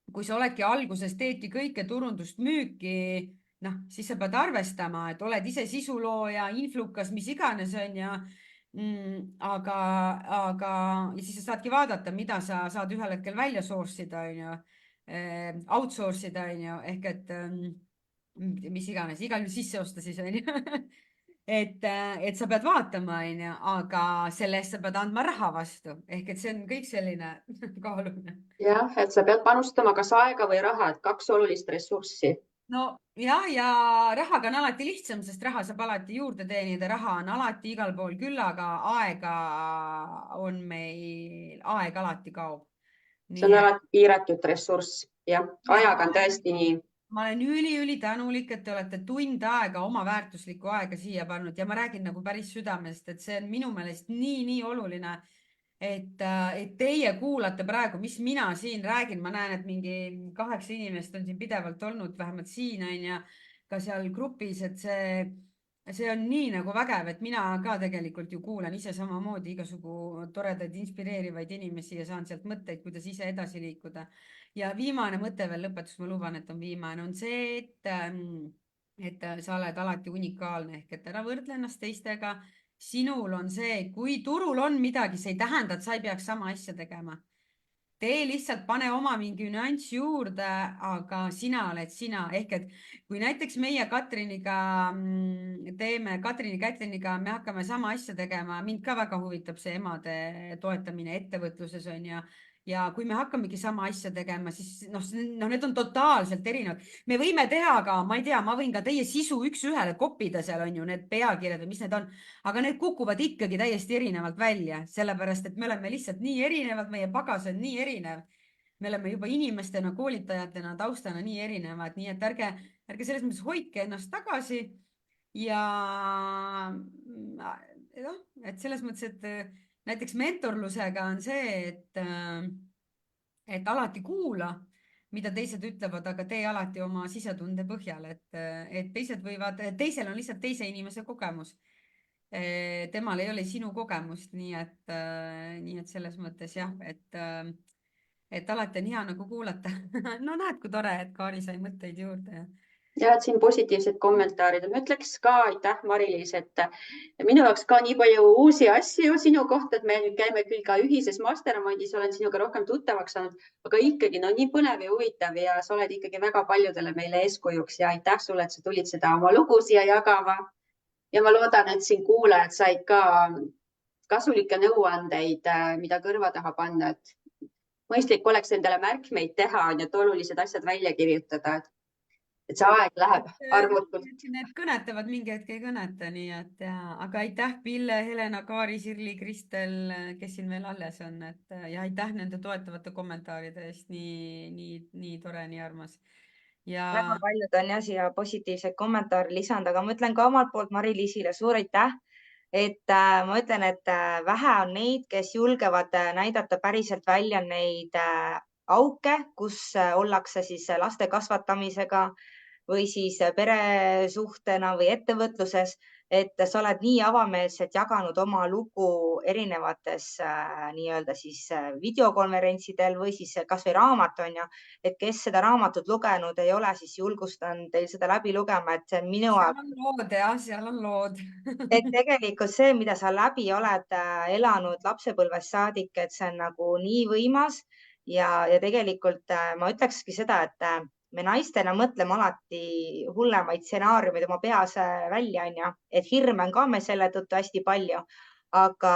kui sa oledki alguses teedki kõike turundust, müüki, noh, siis sa pead arvestama, et oled ise sisulooja, influkas, mis iganes on ja aga ja siis sa saadki vaadata, mida sa saad ühel hetkel välja source ida, on ju. Outsource ida, on ju, ehk et mis iganes, igal juhul sisse osta siis, on ju. et sa pead vaatama, on ju, aga selle eest sa pead andma raha vastu, ehk et see on kõik selline kaalumine. jah, et sa pead panustama kas aega või raha, et 2 olulist ressurssi. No ja rahaga on alati lihtsam, sest raha saab alati juurde teenida, raha on alati igal pool küll, aga aega on meil, aeg alati kaob. See on alati piiratud ressurss, jah, ajaga on tõesti nii. Ma olen üli tänulik, et te olete tund aega oma väärtuslikku aega siia pannud ja ma räägin nagu päris südamest, et see on minu meelest nii oluline, et teie kuulate praegu, mis mina siin räägin. Ma näen, et mingi 8 inimest on siin pidevalt olnud, vähemalt siin on ja ka seal grupis, et see on nii nagu vägev, et mina ka tegelikult ju kuulan ise samamoodi igasugu toredaid, inspireerivaid inimesi ja saan sealt mõtteid, kuidas ise edasi liikuda. Ja viimane mõte veel lõpetus, ma luban, et on viimane, on see, et sa oled alati unikaalne ehk et ära võrdle ennast teistega. Sinul on see, kui turul on midagi, see ei tähenda, et sa ei peaks sama asja tegema. Tee lihtsalt, pane oma mingi nüanss juurde, aga sina oled sina. Ehk et kui näiteks meie Katriniga teeme, Katrini Kätliniga, me hakkame sama asja tegema, mind ka väga huvitab see emade toetamine ettevõtluses on ja kui me hakkamegi sama asja tegema, siis need on totaalselt erinevad. Me võime teha ka, ma ei tea, ma võin ka teie sisu üks-ühele kopida seal on ju need pealkirjad või mis need on, aga need kukuvad ikkagi täiesti erinevalt välja, sellepärast et me oleme lihtsalt nii erinevad, meie pagas on nii erinev. Me oleme juba inimestena, koolitajatena, taustana nii erinevad, nii et ärge selles mõttes hoidke ennast tagasi ja et selles mõttes, et näiteks mentorlusega on see, et alati kuula, mida teised ütlevad, aga tee alati oma sisetunde põhjal, et teisel on lihtsalt teise inimese kogemus temal ei ole sinu kogemust, nii et selles mõttes jah, et alati on hea nagu kuulata. No näed, kui tore, et Kaari sai mõtteid juurde. ja et siin positiivsed kommentaarid, ma ütleks ka aitäh, Mari-Liis, et minu jaoks ka nii palju uusi asju sinu kohta, et me nüüd käime küll ka ühises mastermindis, olen sinuga rohkem tuttavaks saanud, aga ikkagi no nii põnev ja huvitav ja sa oled ikkagi väga paljudele meile eeskujuks ja aitäh sulle, et sa tulid seda oma lugu siia jagama. Ja ma loodan, et siin kuulajad said ka kasulikke nõuandeid, mida kõrva taha panna, et mõistlik oleks endale märkmeid teha, et olulised asjad välja kirjutada. Et see aeg läheb arvutult. Need kõnetavad, mingi hetk ei kõneta, nii et ja, aga aitäh, Pille, Helena, Kaari, Sirli, Kristel, kes siin veel alles on, et ja aitäh nende toetavate kommentaaride eest, nii tore, nii armas. Ja väga paljud on jah siia positiivseid kommentaare lisanud, aga ma ütlen ka omalt poolt Mari-Liisile suur aitäh, et ma ütlen, et vähe on neid, kes julgevad näidata päriselt välja neid auke, kus ollakse siis laste kasvatamisega või siis peresuhtena või ettevõtluses, et sa oled nii avameelselt jaganud oma lugu erinevates nii-öelda siis videokonverentsidel või siis kasvõi raamat on ju, et kes seda raamatut lugenud ei ole, siis julgustan teil seda läbi lugema, et see on minu seal on lood ja seal on lood. et tegelikult see, mida sa läbi oled elanud lapsepõlvest saadik, et see on nagu nii võimas ja tegelikult ma ütlekski seda, et me naistena mõtleme alati hullemaid stsenaariumeid oma peas välja, onju, et hirme on ka meil selle tõttu hästi palju, aga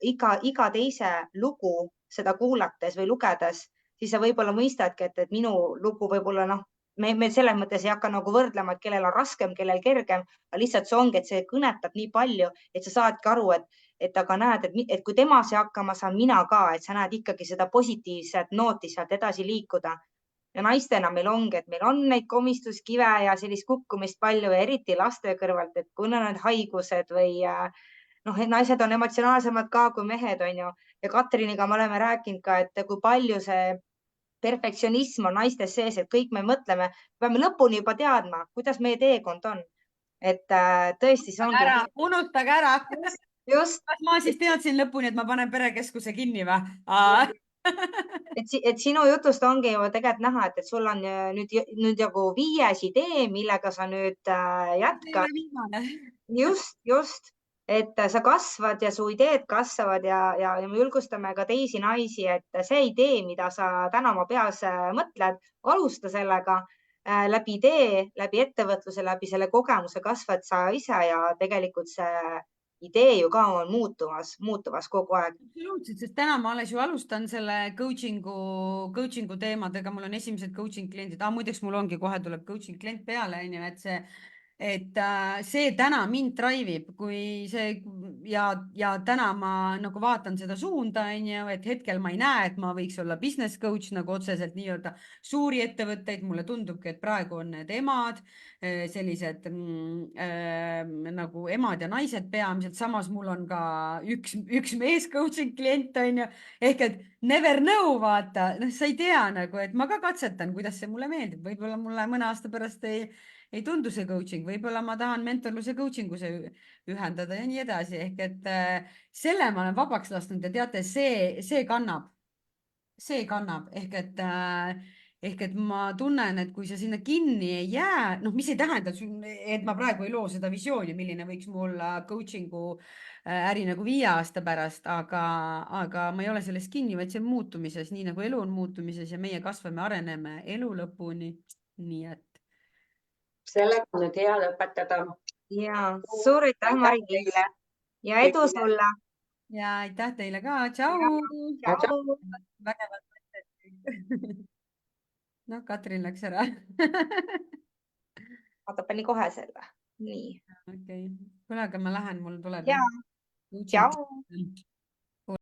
iga teise lugu seda kuulates või lugedes, siis sa võib-olla mõistadki, et minu lugu võib-olla noh, me selles mõttes ei hakka nagu võrdlema, et kellel on raskem, kellel kergem, aga lihtsalt see ongi, et see kõnetab nii palju, et sa saadki aru, et aga näed, et kui tema sai hakkama, saan mina ka, et sa näed ikkagi seda positiivset nooti sealt edasi liikuda. Ja naistena meil ongi, et meil on neid komistuskive ja sellist kukkumist palju ja eriti laste kõrvalt, et kui on need haigused või noh, naised on emotsionaalsemad ka kui mehed, on ju. Ja Katriniga me oleme rääkinud ka, et kui palju see perfektsionism on naistes sees, et kõik me mõtleme, peame lõpuni juba teadma, kuidas meie teekond on. Et tõesti, see ongi. Unustage ära. Just. Kas ma siis teadsin lõpuni, et ma panen perekeskuse kinni või? Et sinu jutust ongi ju tegelikult näha, et sul on nüüd nagu 5. idee, millega sa nüüd jätkad. Just, et sa kasvad ja su ideed kasvavad ja me julgustame ka teisi naisi, et see idee, mida sa täna oma peas mõtled, alusta sellega läbi idee, läbi ettevõtluse, läbi selle kogemuse kasvad sa ise ja tegelikult see idee ju ka on muutumas kogu aeg. Absoluutselt, sest täna ma alles ju alustan selle coaching'u teemadega, mul on esimesed coaching kliendid, muideks mul ongi, kohe tuleb coaching klient peale, onju, et see täna mind drive ib, kui see ja täna ma nagu vaatan seda suunda, onju, et hetkel ma ei näe, et ma võiks olla business coach nagu otseselt nii-öelda suuri ettevõtteid. Mulle tundubki, et praegu on need emad, sellised nagu emad ja naised peamiselt. Samas mul on ka üks mees coaching klient, onju, ehk et never know, vaata, noh, sa ei tea nagu, et ma ka katsetan, kuidas see mulle meeldib, võib-olla mulle mõne aasta pärast ei tundu see coaching, võib-olla ma tahan mentorluse coaching'u ühendada ja nii edasi, ehk et selle ma olen vabaks lasknud ja teate, see kannab ehk et ma tunnen, et kui sa sinna kinni ei jää, noh, mis ei tähenda, et ma praegu ei loo seda visiooni, milline võiks mu olla coaching'u äri nagu 5 aasta pärast, aga ma ei ole selles kinni, vaid see on muutumises, nii nagu elu on muutumises ja meie kasvame, areneme elu lõpuni. Nii et sellega on nüüd hea lõpetada. Ja suur aitäh, Mari-Liis ja edu sulle. Ja aitäh teile ka. Tšau. Vägevad mõtted. No, Katrin läks ära. Vaata, pani kohe selle. Nii. Okei. Kuule, aga ma lähen, mul tuleb. Ja. Tšau.